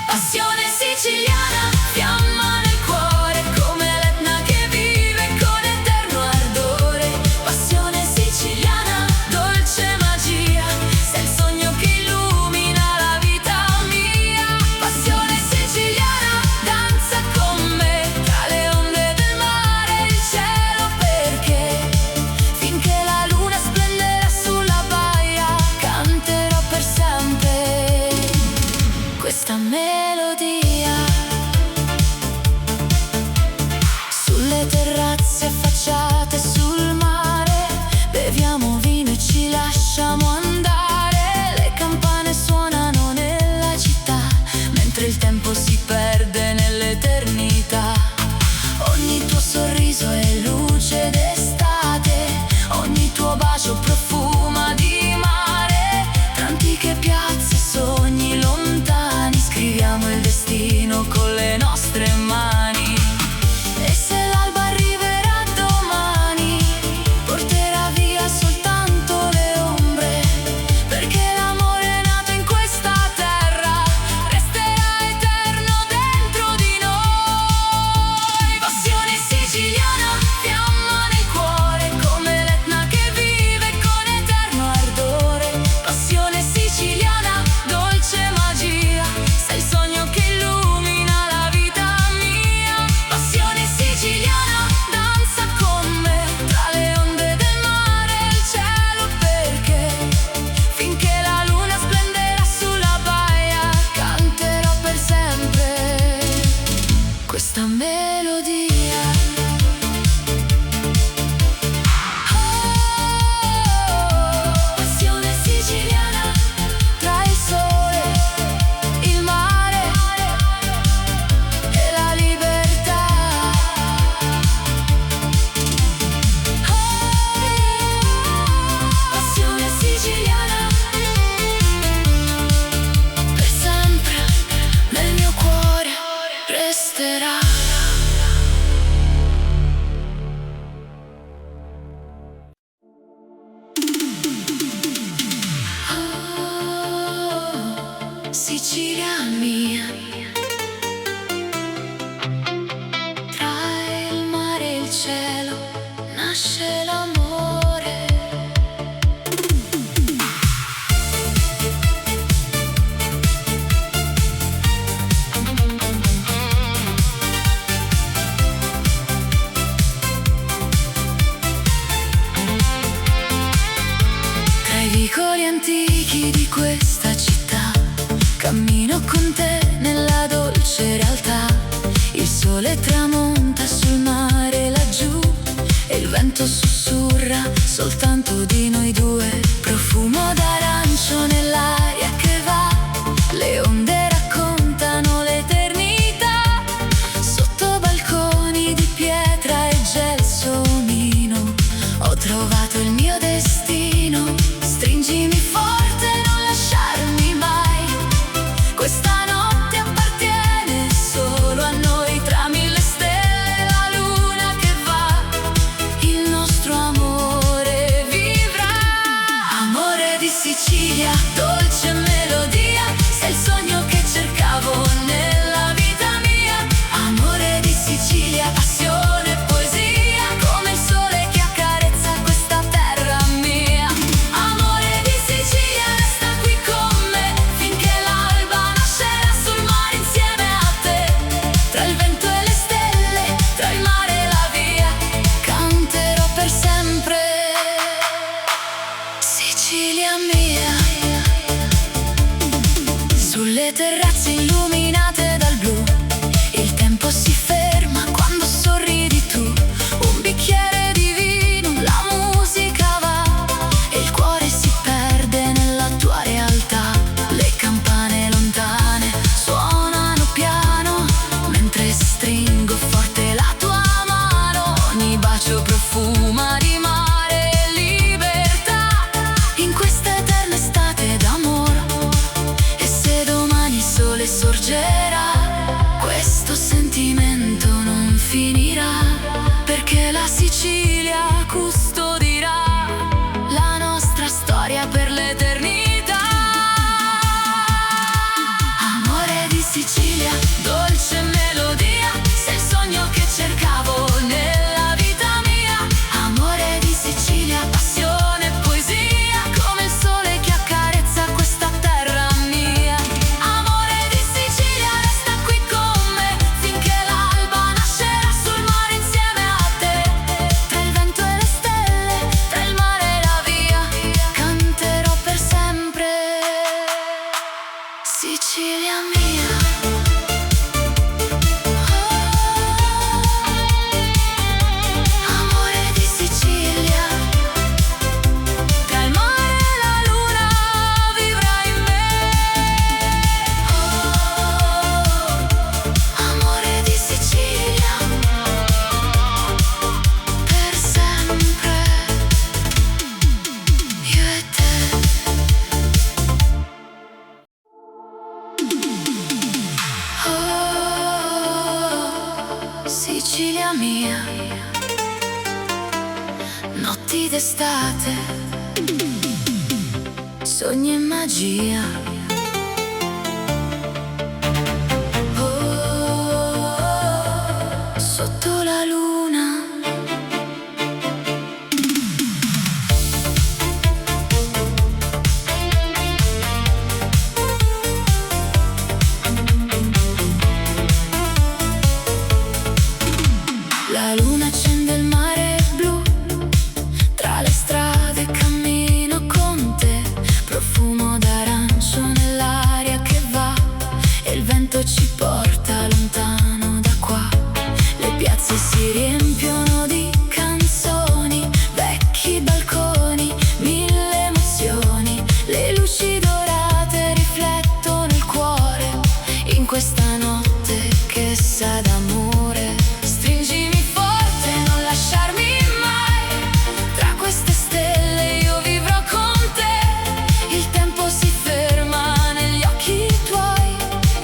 Passione siciliana, fiamma nel cuore, come l'Etna che vive con eterno ardore. Passione siciliana, dolce magia, sei il sogno che illumina la vita mia. Passione siciliana, danza con me, tra le onde del mare e il cielo, perché finché la luna splenderà sulla baia, canterò per sempre questa melodia. Sulle terrazze affacciate sul mare, beviamo vino e ci lasciamo andare. Le campane suonano nella città, mentre il tempo si perde nell'eternità. Ogni tuo sorriso è luce d'estate, ogni tuo bacio profuma di mare. Tra antiche piazze, sogni lontani, scriviamo il destino con le nostre mani. E se l'alba arriverà domani, porterà via soltanto le ombre, perché l'amore è nato in questa terra, resterà eterno dentro di noi. Passione siciliana, fiamma nel cuore, come l'Etna che vive con eterno ardore. Passione siciliana, dolce magia, sei il sogno che illumina la vita mia. Passione siciliana, danza con me, tra le onde del mare e il cielo, perché finché la luna splenderà sulla baia, canterò per sempre questa melodia. Passione siciliana, tra il sole, il mare e la libertà. Passione siciliana, per sempre nel mio cuore resterà. Sicilia mia, tra il mare e il cielo nasce l'amore. Tra i vicoli antichi di questa città, cammino con te nella dolce realtà. Il sole tramonta sul mare laggiù e il vento sussurra soltanto di noi due. Profumo d'arancio nell'aria che va, le onde raccontano l'eternità. Sotto balconi di pietra e gelsomino ho trovato il mio destino. Stringimi forte, non lasciarmi mai, questa notte appartiene solo a noi. Tra mille stelle la luna che va, il nostro amore vivrà. Amore di Sicilia, dolce melodia, sei il sogno che cercavo nella vita mia. Amore di Sicilia, terrazze illuminate dal blu. Il tempo si ferma quando sorridi tu. Un bicchiere di vino, la musica va e il cuore si perde nella tua realtà. Le campane lontane suonano piano mentre stringo forte la tua mano. Ogni bacio profuma di mare e libertà in questa eterna estate d'amore. E se domani il sole sorgerà, questo sentimento non finirà, perché la Sicilia custodirà la nostra storia per l'eternità. Amore di Sicilia, dolce melodia, sei il sogno che cercavo nella vita mia. Amore di Sicilia, passione e poesia, come il sole che accarezza questa terra mia. Amore di Sicilia, resta qui con me finché l'alba nascerà sul mare insieme a te. Tra il vento e le stelle, tra il mare e la via, canterò per sempre. Sicilia mia. Amore di Sicilia, tra il mare e la luna vivrai in me. Amore di Sicilia, per sempre, io e te. Sicilia mia, notti d'estate, sogni e magia. Sotto la luna. La luna accende il mare blu, tra le strade cammino con te. Profumo d'arancio nell'aria che va e il vento ci porta lontano da qua. Le piazze si riempiono di canzoni, vecchi balconi, mille emozioni. Le luci dorate riflettono il cuore in questa notte che sa d'amore. Stringimi forte, non lasciarmi mai. Tra queste stelle io vivrò con te. Il tempo si ferma negli occhi tuoi.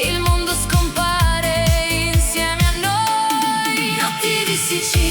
Il mondo scompare insieme a noi. Notti di Sicilia.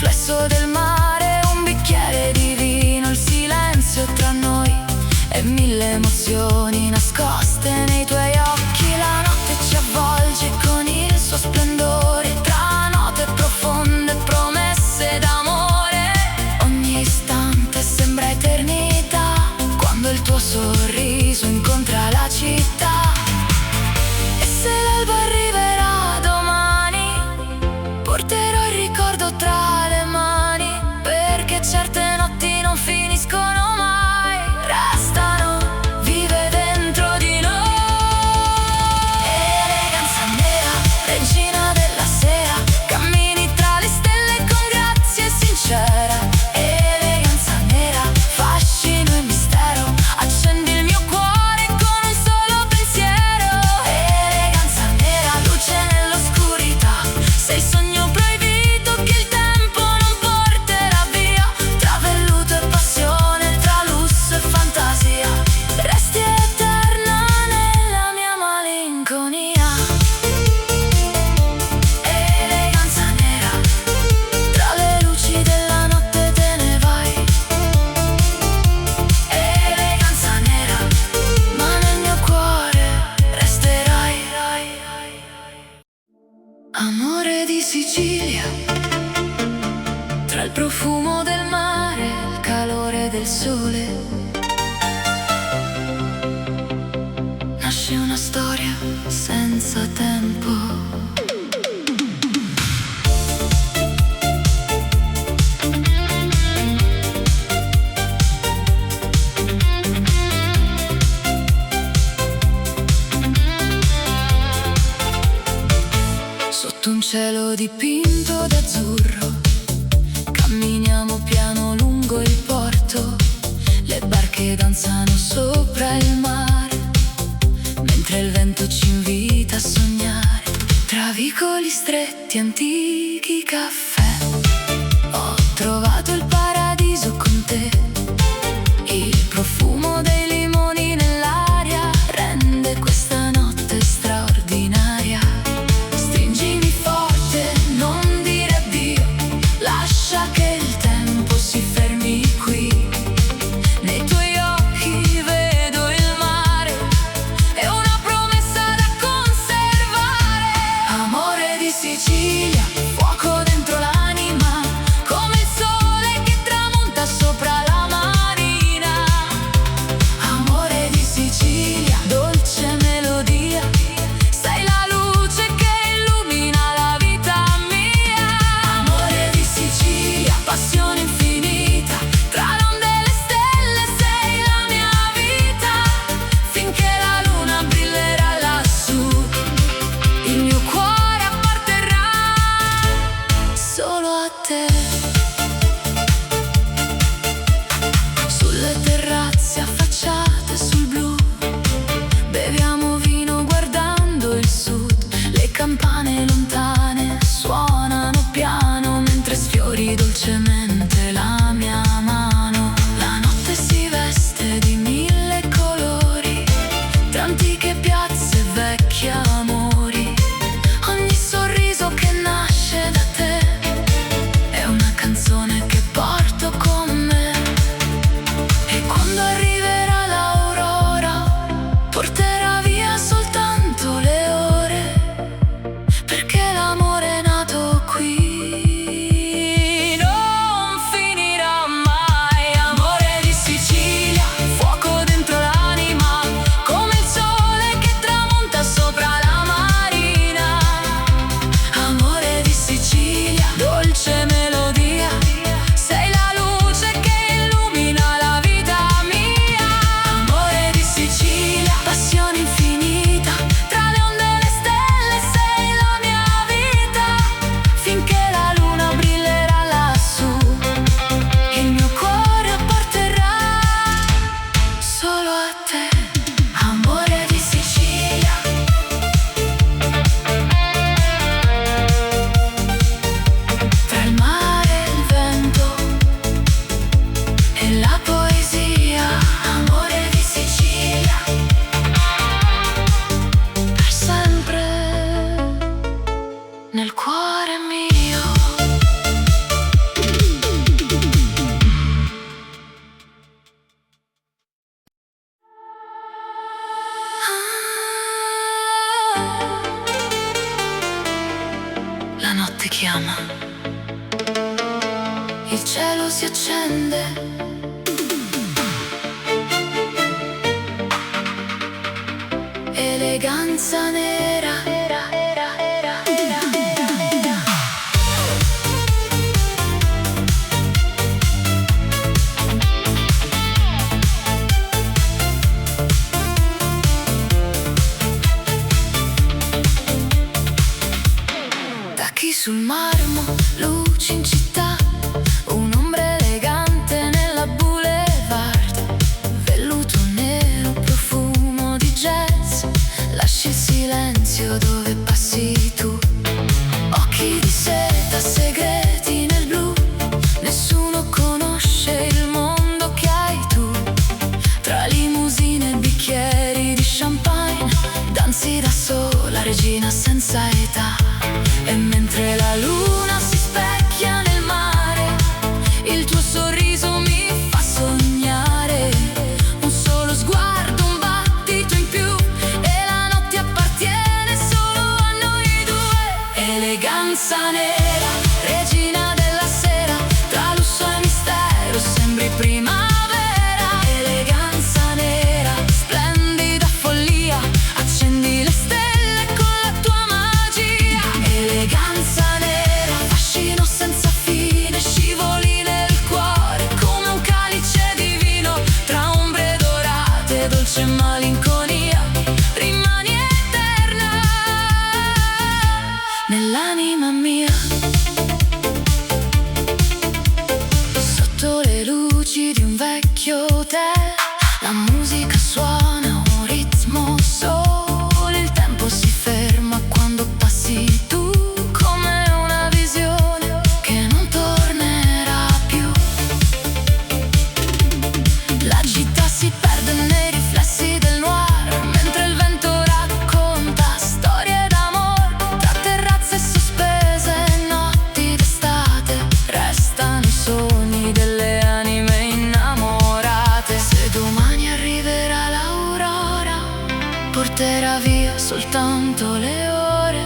riflesso del mare, un bicchiere di vino, il silenzio tra noi e mille emozioni nascoste nei tuoi occhi. La notte ci avvolge con il suo splendore, tra note profonde, promesse d'amore. Ogni istante sembra eternità, quando il tuo sorriso incontra la città. E se l'alba arriverà domani, porterò il ricordo tra le mani, perché certe notti non finiscono mai, restano vive dentro di noi. Eleganza nera, regina della sera, cammini tra le stelle con grazia sincera. Eleganza nera, fascino e mistero, accendi il mio cuore con un solo pensiero. Eleganza nera, luce nell'oscurità, sei il sogno proibito che il tempo non porterà via. Tra velluto e passione, tra lusso e fantasia, resti eterna nella mia malinconia. Eleganza nera, tra le luci della notte te ne vai. Eleganza nera, ma nel mio cuore resterai. Amore di Sicilia, tra il profumo del mare, il calore del sole, nasce una storia senza tempo. Sotto un cielo dipinto d'azzurro, camminiamo piano lungo il porto. Le barche danzano sopra il mare, mentre il vento ci invita a sognare. Tra vicoli stretti, antichi caffè, ho trovato il paradiso con te. Il profumo dei limoni nell'aria rende questa notte straordinaria. Stringimi forte, non dire addio, lascia che il tempo si fermi qui. Nei tuoi occhi vedo il mare, è una promessa da conservare. Amore di Sicilia, fuoco dentro l'anima, come il sole che tramonta sopra la marina. Amore di Sicilia, dolce melodia, sei la luce che illumina la vita mia. Amore di Sicilia, passione infinita, tra l'onde e le stelle sei la mia vita. Finché la luna brillerà lassù, il mio cuore apparterrà solo a te. Sulle terrazze affacciate sul blu, beviamo vino guardando il sud. Le campane lontane suonano piano, mentre sfiori dolcemente la mia mano. La notte si veste di mille colori, tra antiche piazze e vecchi amori. Ogni sorriso che nasce da te è una canzone che porto con me. E quando arriverà l'aurora, porterà via soltanto le ore, perché l'amore è nato qui, non finirà mai. Amore di Sicilia, fuoco dentro l'anima, come il sole che tramonta sopra la marina. Amore di Sicilia, dolce melodia, il cielo si accende. Eleganza nera. Tacchi sul marmo, luci in città, un'ombra elegante nella boulevard, velluto nero, profumo di jazz, lasci il silenzio dove passi tu, occhi di seta, segreti nel blu, nessuno conosce il mondo che hai tu, tra limousine e bicchieri di champagne, danzi da sola, regina senza età. E mentre la luna si specchia nel mare, il tuo sorriso mi fa sognare. Un solo sguardo, un battito in più, e la notte appartiene solo a noi due. Eleganza nera, regina della sera, tra lusso e mistero sembri primavera. Eleganza nera, splendida follia, accendi le stelle con la tua magia. Eleganza nera, fascino senza fine, scivoli nel cuore come un calice di vino, tra ombre dorate, dolce malinconia, rimani eterna nell'anima mia. Sotto le luci di un vecchio hotel, la musica suona un ritmo solo, il tempo si ferma quando passi tu, come una visione che non tornerà più. La città si perde nei riflessi del noir, mentre il vento racconta storie d'amore, tra terrazze sospese e notti d'estate, restano i sogni delle anime innamorate. Se domani arriverà l'aurora, porterà via soltanto le ore,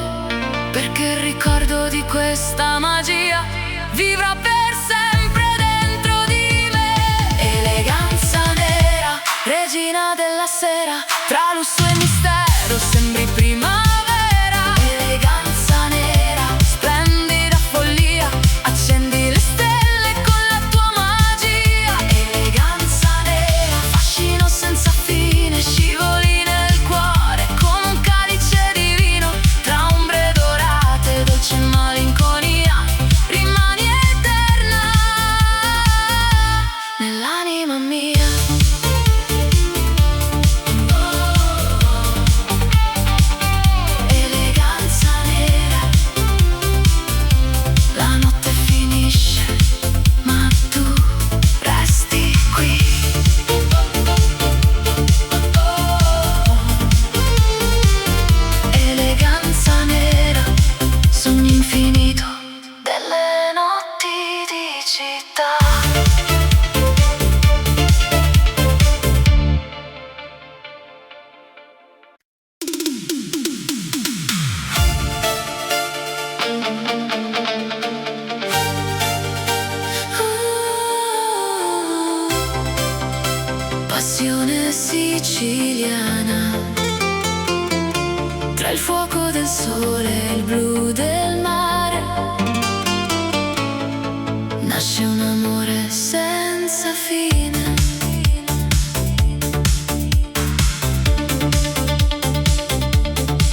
perché il ricordo di questa magia vivrà per sempre dentro di me. Eleganza nera, regina della sera, tra lusso e mistero sembri primavera. Eleganza nera, splendida follia, accendi le stelle con la tua magia. Eleganza nera, fascino senza fine, scivoli nel cuore come un calice di vino, tra ombre dorate, dolce malinconia, rimani eterna nell'anima mia. Eleganza nera, la notte finisce, ma tu resti qui. Eleganza nera, sogno infinito delle notti di città. Passione siciliana, tra il fuoco del sole e il blu del mare, nasce un amore senza fine.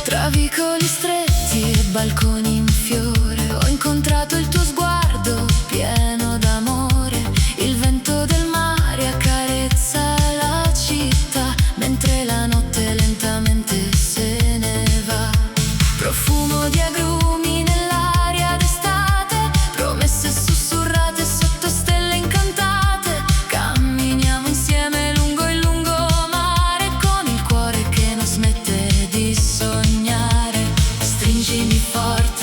Tra vicoli stretti e balconi in fiore, ho incontrato il tuo sguardo pieno d'amore, il vento del mare accarezza la città, mentre la notte lentamente se ne va. Profumo di agrumi nell'aria d'estate, promesse sussurrate sotto stelle incantate, camminiamo insieme lungo il lungomare, con il cuore che non smette di sognare. Stringimi forte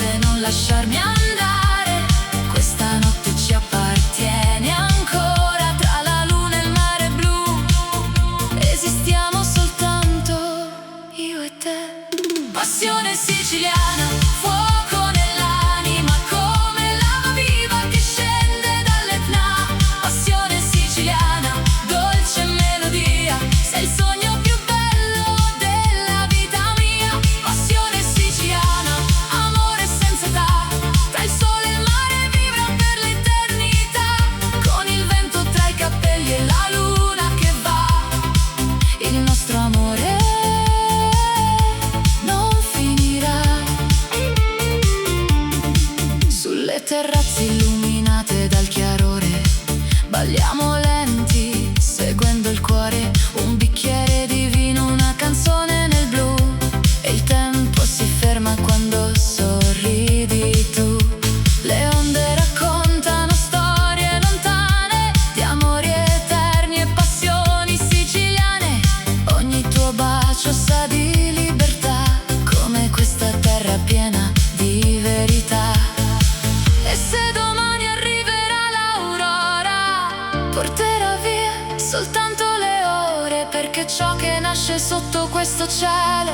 soltanto le ore, perché ciò che nasce sotto questo cielo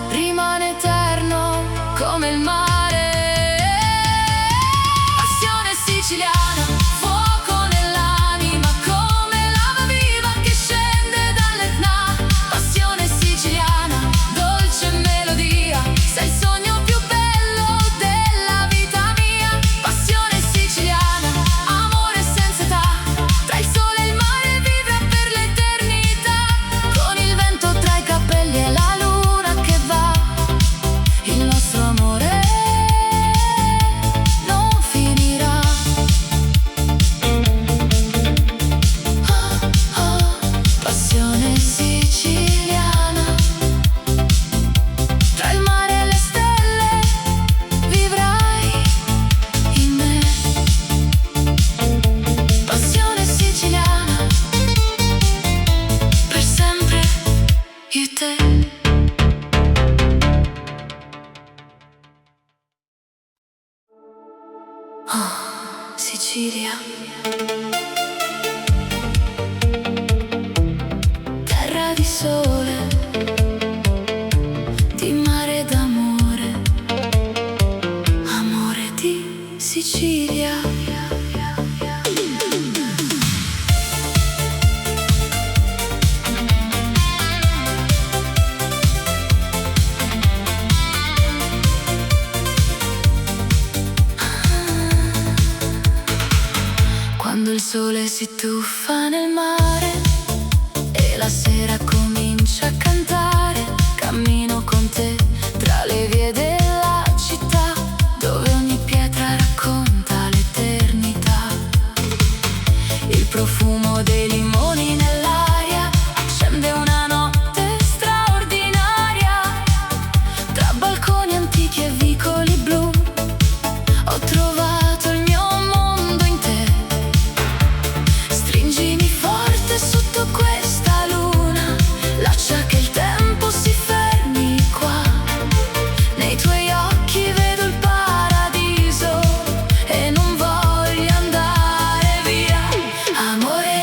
rimane eterno come il mare. Passione siciliana, fuoco nell'anima, come lava viva che scende dall'Etna. Passione siciliana, dolce melodia, sei il sogno più bello della vita mia. Passione siciliana, amore senza età, tra il sole e il mare vivrà per l'eternità. Con il vento tra i capelli e la luna che va, il nostro amore non finirà. Oh, oh, passione siciliana, tra il mare e le stelle vivrai in me. Passione siciliana, per sempre io e te. Oh, Sicilia, terra di sole, di mare e d'amore, amore di Sicilia. Quando il sole si tuffa nel mare e la sera comincia a cantare, cammino con te tra le vie della città, dove ogni pietra racconta l'eternità. Il profumo dei limoni nell'aria accende una notte straordinaria. Tra balconi antichi e vicoli blu ho trovato il mio mondo in te. Stringimi forte sotto questa luna, lascia che il tempo si fermi qua. Nei tuoi occhi vedo il paradiso e non voglio andare via. Amore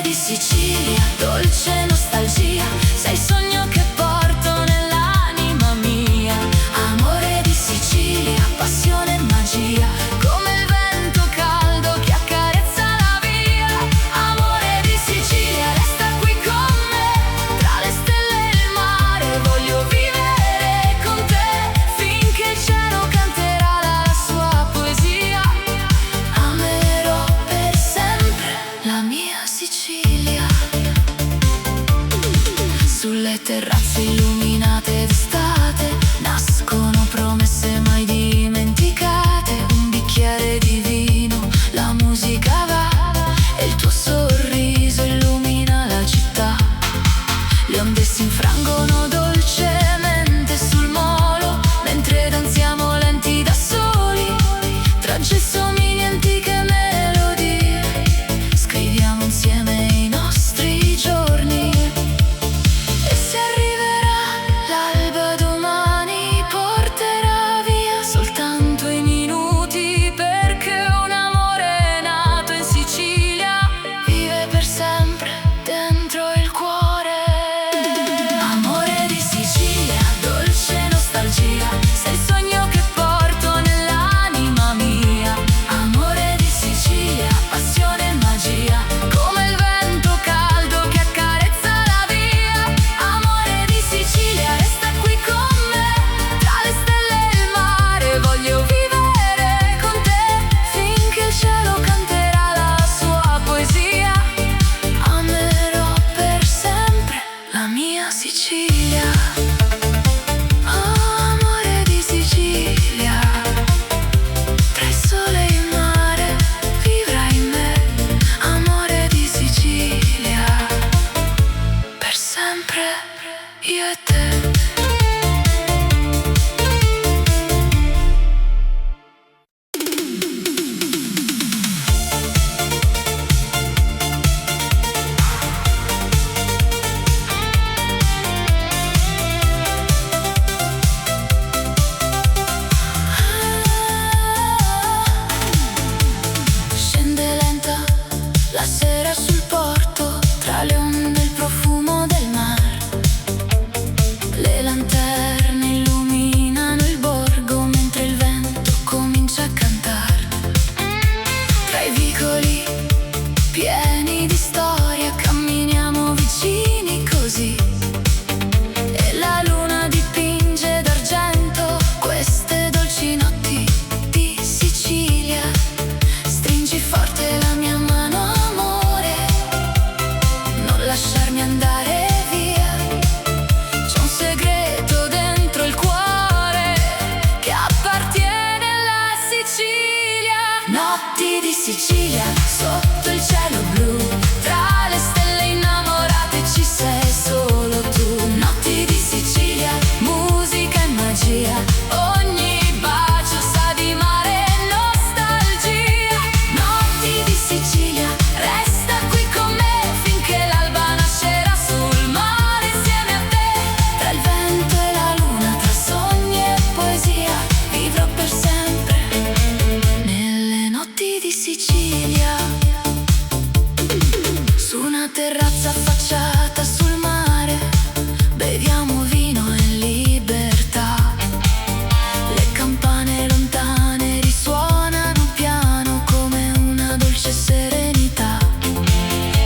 terrazza affacciata sul mare, beviamo vino in libertà. Le campane lontane risuonano piano come una dolce serenità.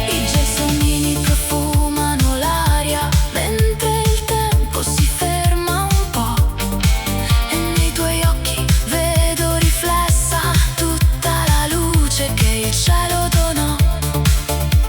I gelsomini profumano l'aria mentre il tempo si ferma un po'. E nei tuoi occhi vedo riflessa tutta la luce che il cielo donò.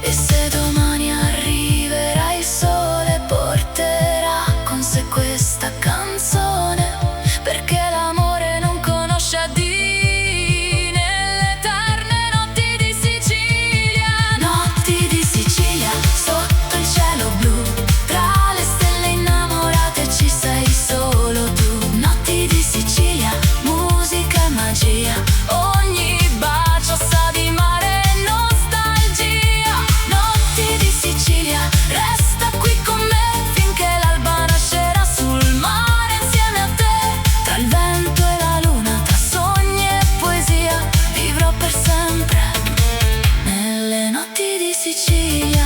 E se domani arriverà il sole, porterà con sé questa canzone, perché l'amore non conosce addii nelle eterne notti di Sicilia. Notti di Sicilia, sotto il cielo blu, tra le stelle innamorate ci sei solo tu. Notti di Sicilia, musica e magia, ogni bacio sa di mare e nostalgia. Notti di Sicilia, resta qui con me finché l'alba nascerà sul mare insieme a te. Tra il vento e la luna, tra sogni e poesia, vivrò per sempre nelle notti di Sicilia.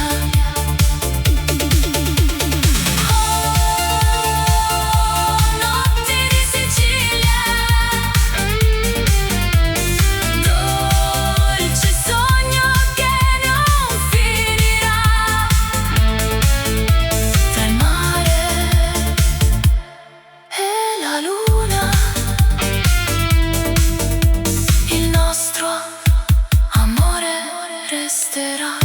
Notti di Sicilia, dolce sogno che non finirà. Tra il mare e la luna, il nostro amore resterà.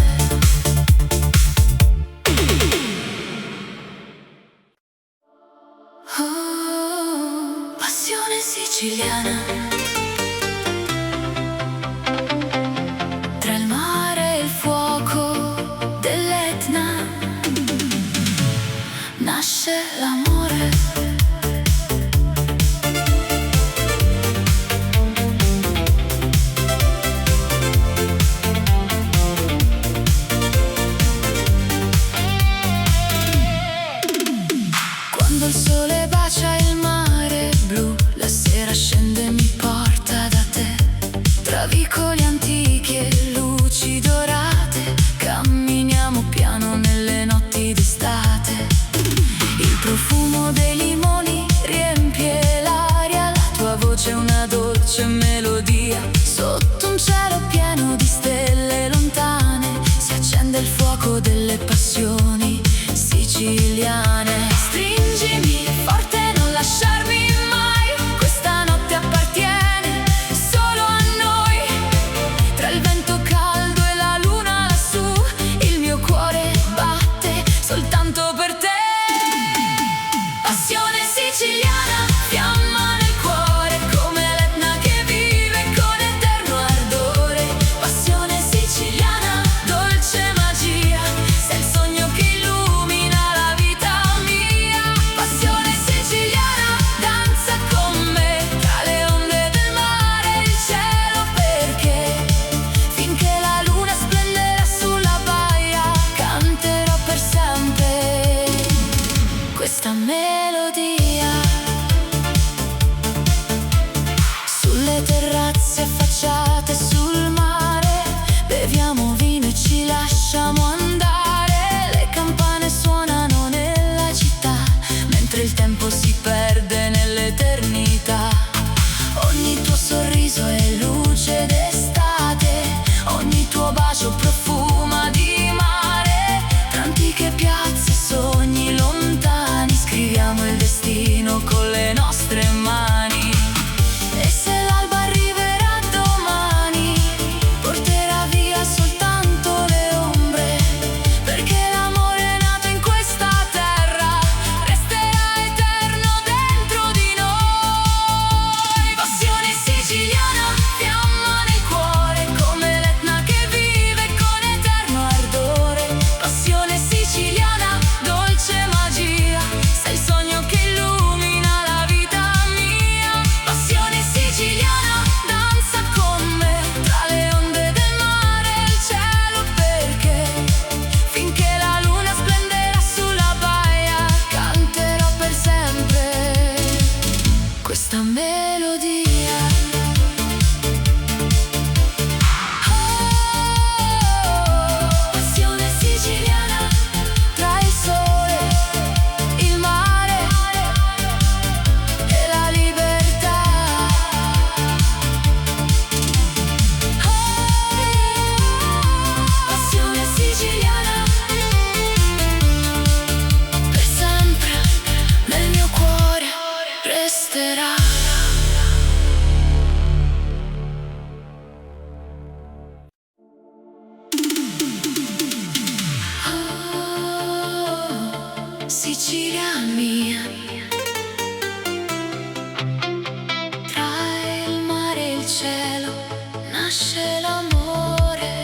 Passione siciliana. Tra il mare e il fuoco dell'Etna nasce l'amore. Quando il sole bacia il mare blu, la sera scende e mi porta da te. Tra vicoli antichi e luci dorate, camminiamo piano nelle notti d'estate. Il profumo dei limoni riempie l'aria, la tua voce è una dolce melodia. Sotto un cielo pieno di stelle lontane si accende il fuoco delle passioni siciliane. Stringimi forte, non lasciarmi mai, questa notte appartiene solo a noi. Tra il vento caldo e la luna lassù, il mio cuore batte soltanto per te. Passione siciliana, fiamma nel cuore, come l'Etna che vive con eterno ardore. Passione siciliana, dolce magia, sei il sogno che illumina la vita Sicilia mia. Tra il mare e il cielo nasce l'amore.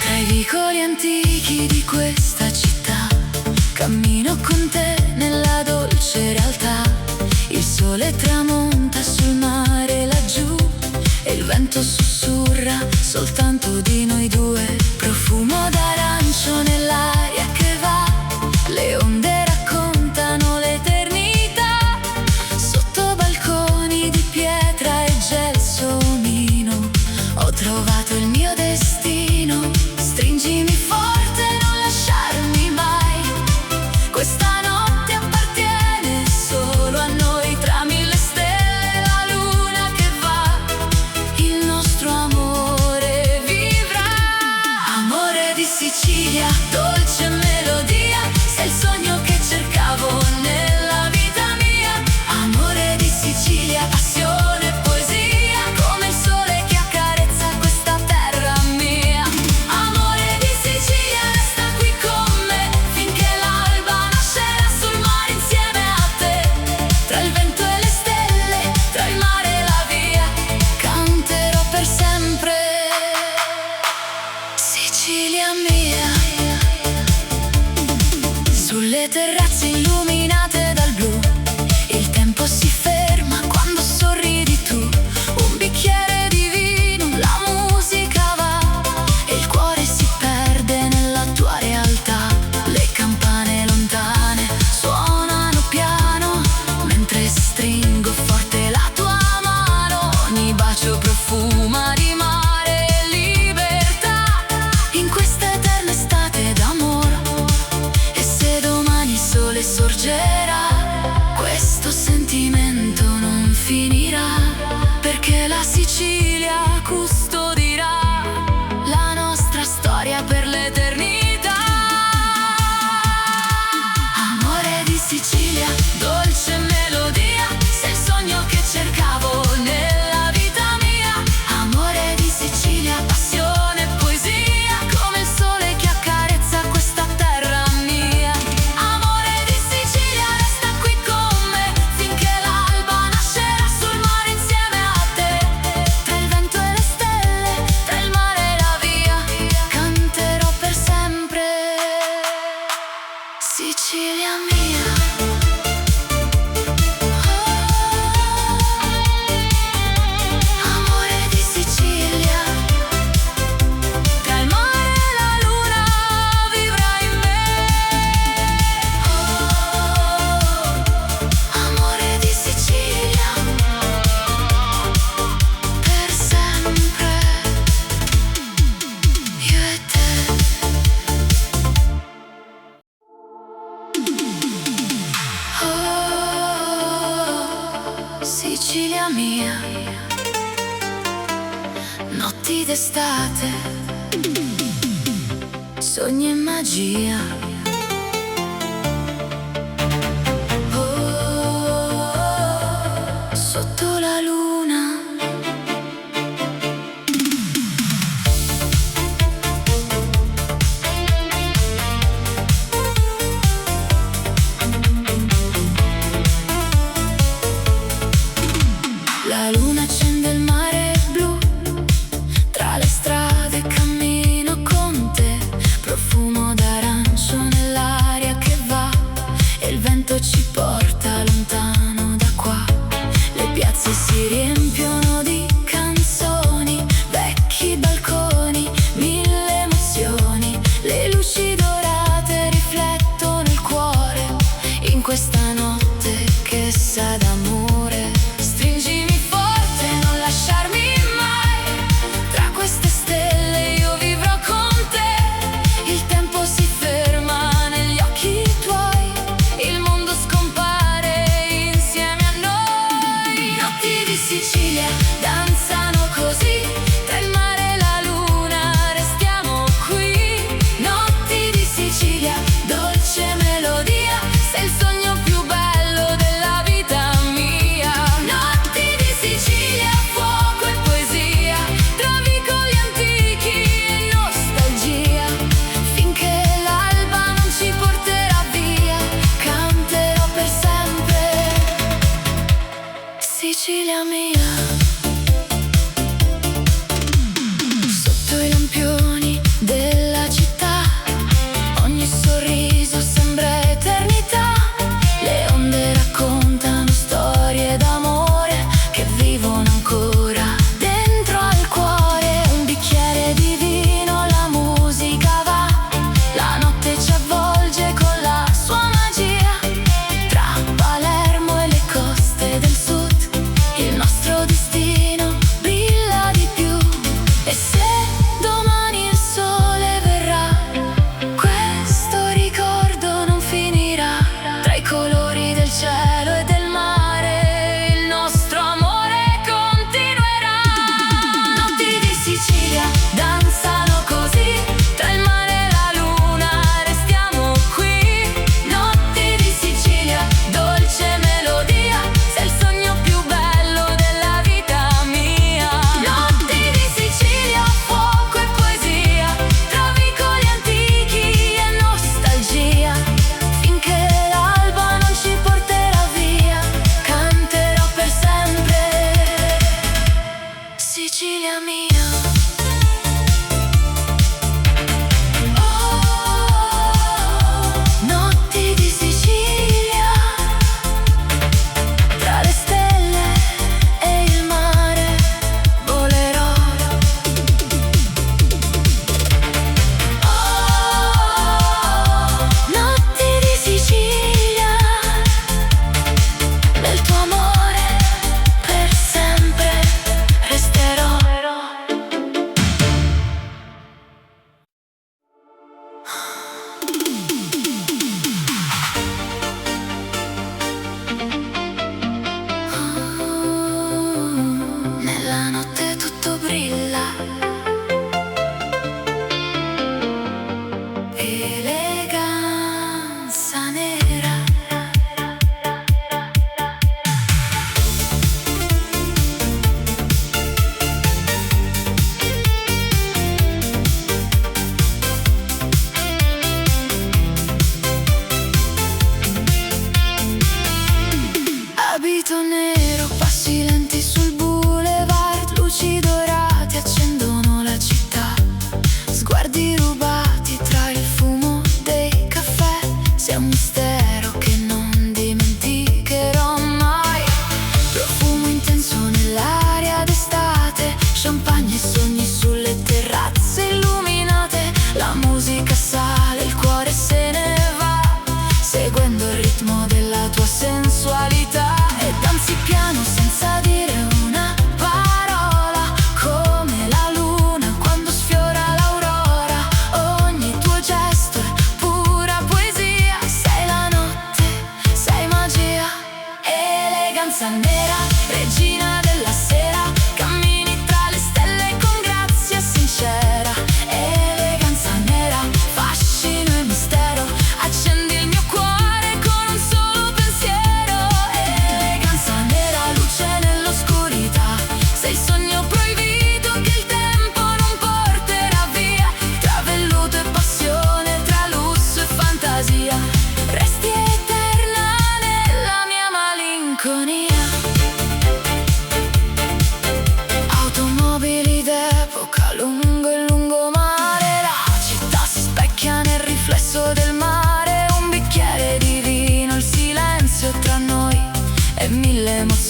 Tra i vicoli antichi di questa città cammino con te nella dolce realtà. Il sole tramonta sul mare laggiù e il vento sussurra soltanto di noi due. Profumo d'arancio nell'aria che va, le onde raccontano l'eternità. Sotto balconi di pietra e gelsomino ho trovato il mio destino. Stringimi forte, non lasciarmi mai. Questa notte appartiene solo a noi. Tra mille stelle la luna che va, il nostro amore vivrà. Amore di Sicilia, dolce melodia, sei il sogno che cercavo nella vita mia. Amore di Sicilia, passione e poesia, come il sole che accarezza questa terra mia. Amore di Sicilia, resta qui con me finché l'alba nascerà sul mare insieme a te. Tra il vento e le stelle, tra il mare e la via, canterò per sempre. Sicilia mia. Sulle terrazze illuminate dal blu, il tempo si ferma quando sorridi tu. Un bicchiere di vino, la musica va e il cuore si perde nella tua realtà. Le campane lontane suonano piano mentre stringo forte la tua mano. Ogni bacio profuma di mare e libertà in questa eterna estate d'amore. E se domani il sole sorgerà, questo sentimento non finirà, perché la Sicilia custodirà la nostra storia per l'eternità. Amore di Sicilia, dolce melodia, sei il sogno che cercavo nella vita mia. Amore di Sicilia, passione e poesia, come il sole che accarezza questa terra mia. Amore di Sicilia, resta qui con me finché l'alba nascerà sul mare insieme a te. Tra il vento e le stelle, tra il mare e la via, canterò per sempre. Sicilia mia. Amore di Sicilia, tra il mare e la luna vivrai in me. Amore di Sicilia, per sempre, io e te. Sicilia mia, notti d'estate, sogni e magia. Sotto la luna. La luna accende il mare blu, tra le strade cammino con te. Profumo d'arancio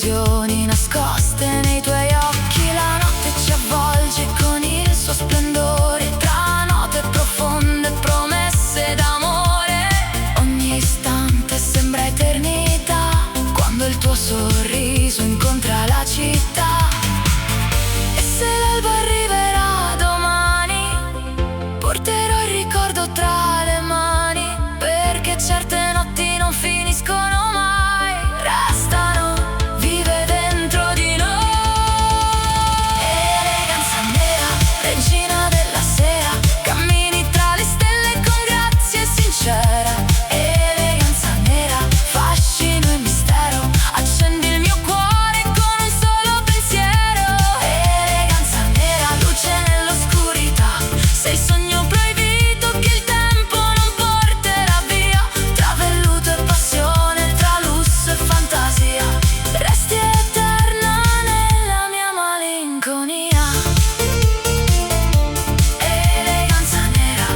illusioni nascoste nei tuoi occhi. La notte ci avvolge con il suo splendore, tra note profonde, promesse d'amore. Ogni istante sembra eternità, quando il tuo sorriso incontra la città. E se l'alba arriverà domani, porterò il ricordo tra le mani, perché certe notti non finiscono mai, restano vive dentro di noi. Eleganza nera, regina della sera, cammini tra le stelle con grazia sincera. Eleganza nera, fascino e mistero, accendi il mio cuore con un solo pensiero. Eleganza nera, luce nell'oscurità, sei il sogno proibito che il tempo non porterà via. Tra velluto e passione, tra lusso e fantasia, resti eterna nella mia malinconia. Eleganza nera,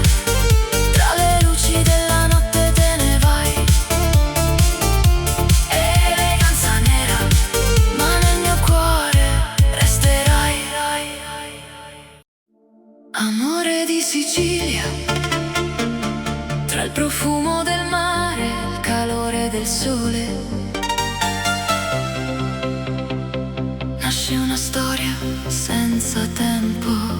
tra le luci della notte te ne vai. Eleganza nera, ma nel mio cuore resterai. Amore di Sicilia, tra il profumo del mare e il calore del sole, nasce una storia senza tempo.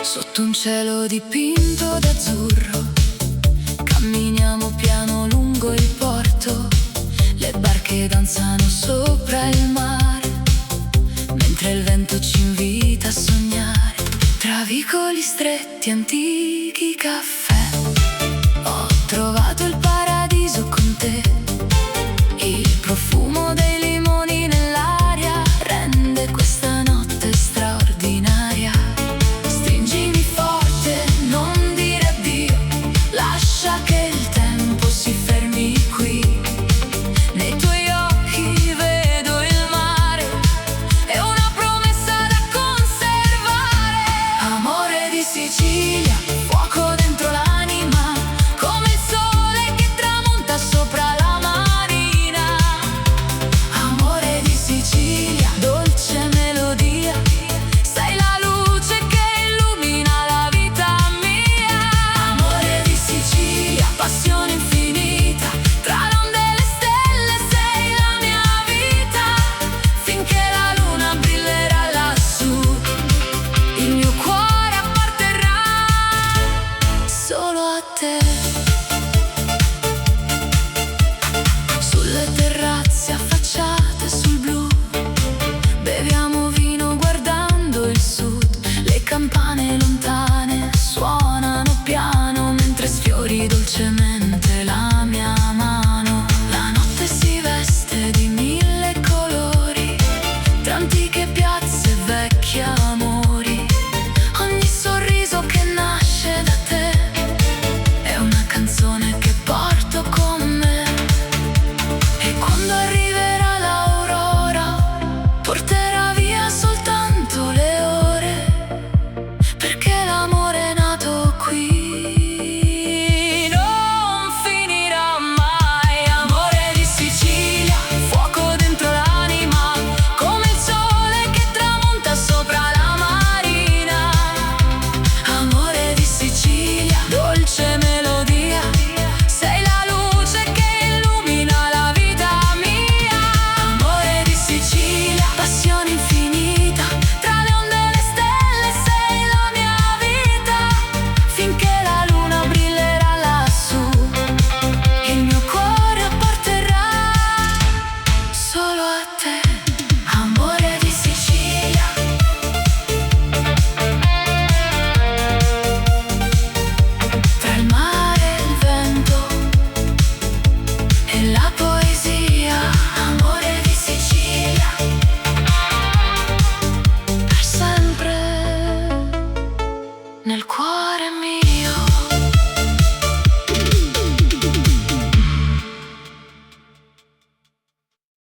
Sotto un cielo dipinto d'azzurro, camminiamo piano lungo il porto. Le barche danzano sopra il mare, mentre il vento ci invita a sognare. Tra vicoli stretti, antichi caffè, ho trovato il paradiso con te. Il profumo dei limoni nell'aria rende questa notte straordinaria. Stringimi forte, non dire addio, lascia che il tempo si fermi qui. Nei tuoi occhi vedo il mare e una promessa da conservare. Amore di Sicilia, fuoco dentro l'anima, come il sole che tramonta sopra la marina. Amore di Sicilia, dolce melodia, sei la luce che illumina la vita mia. Amore di Sicilia, passione infinita, tra l'onde e le stelle sei la mia vita. Finché la luna brillerà lassù, il mio cuore apparterrà solo a te.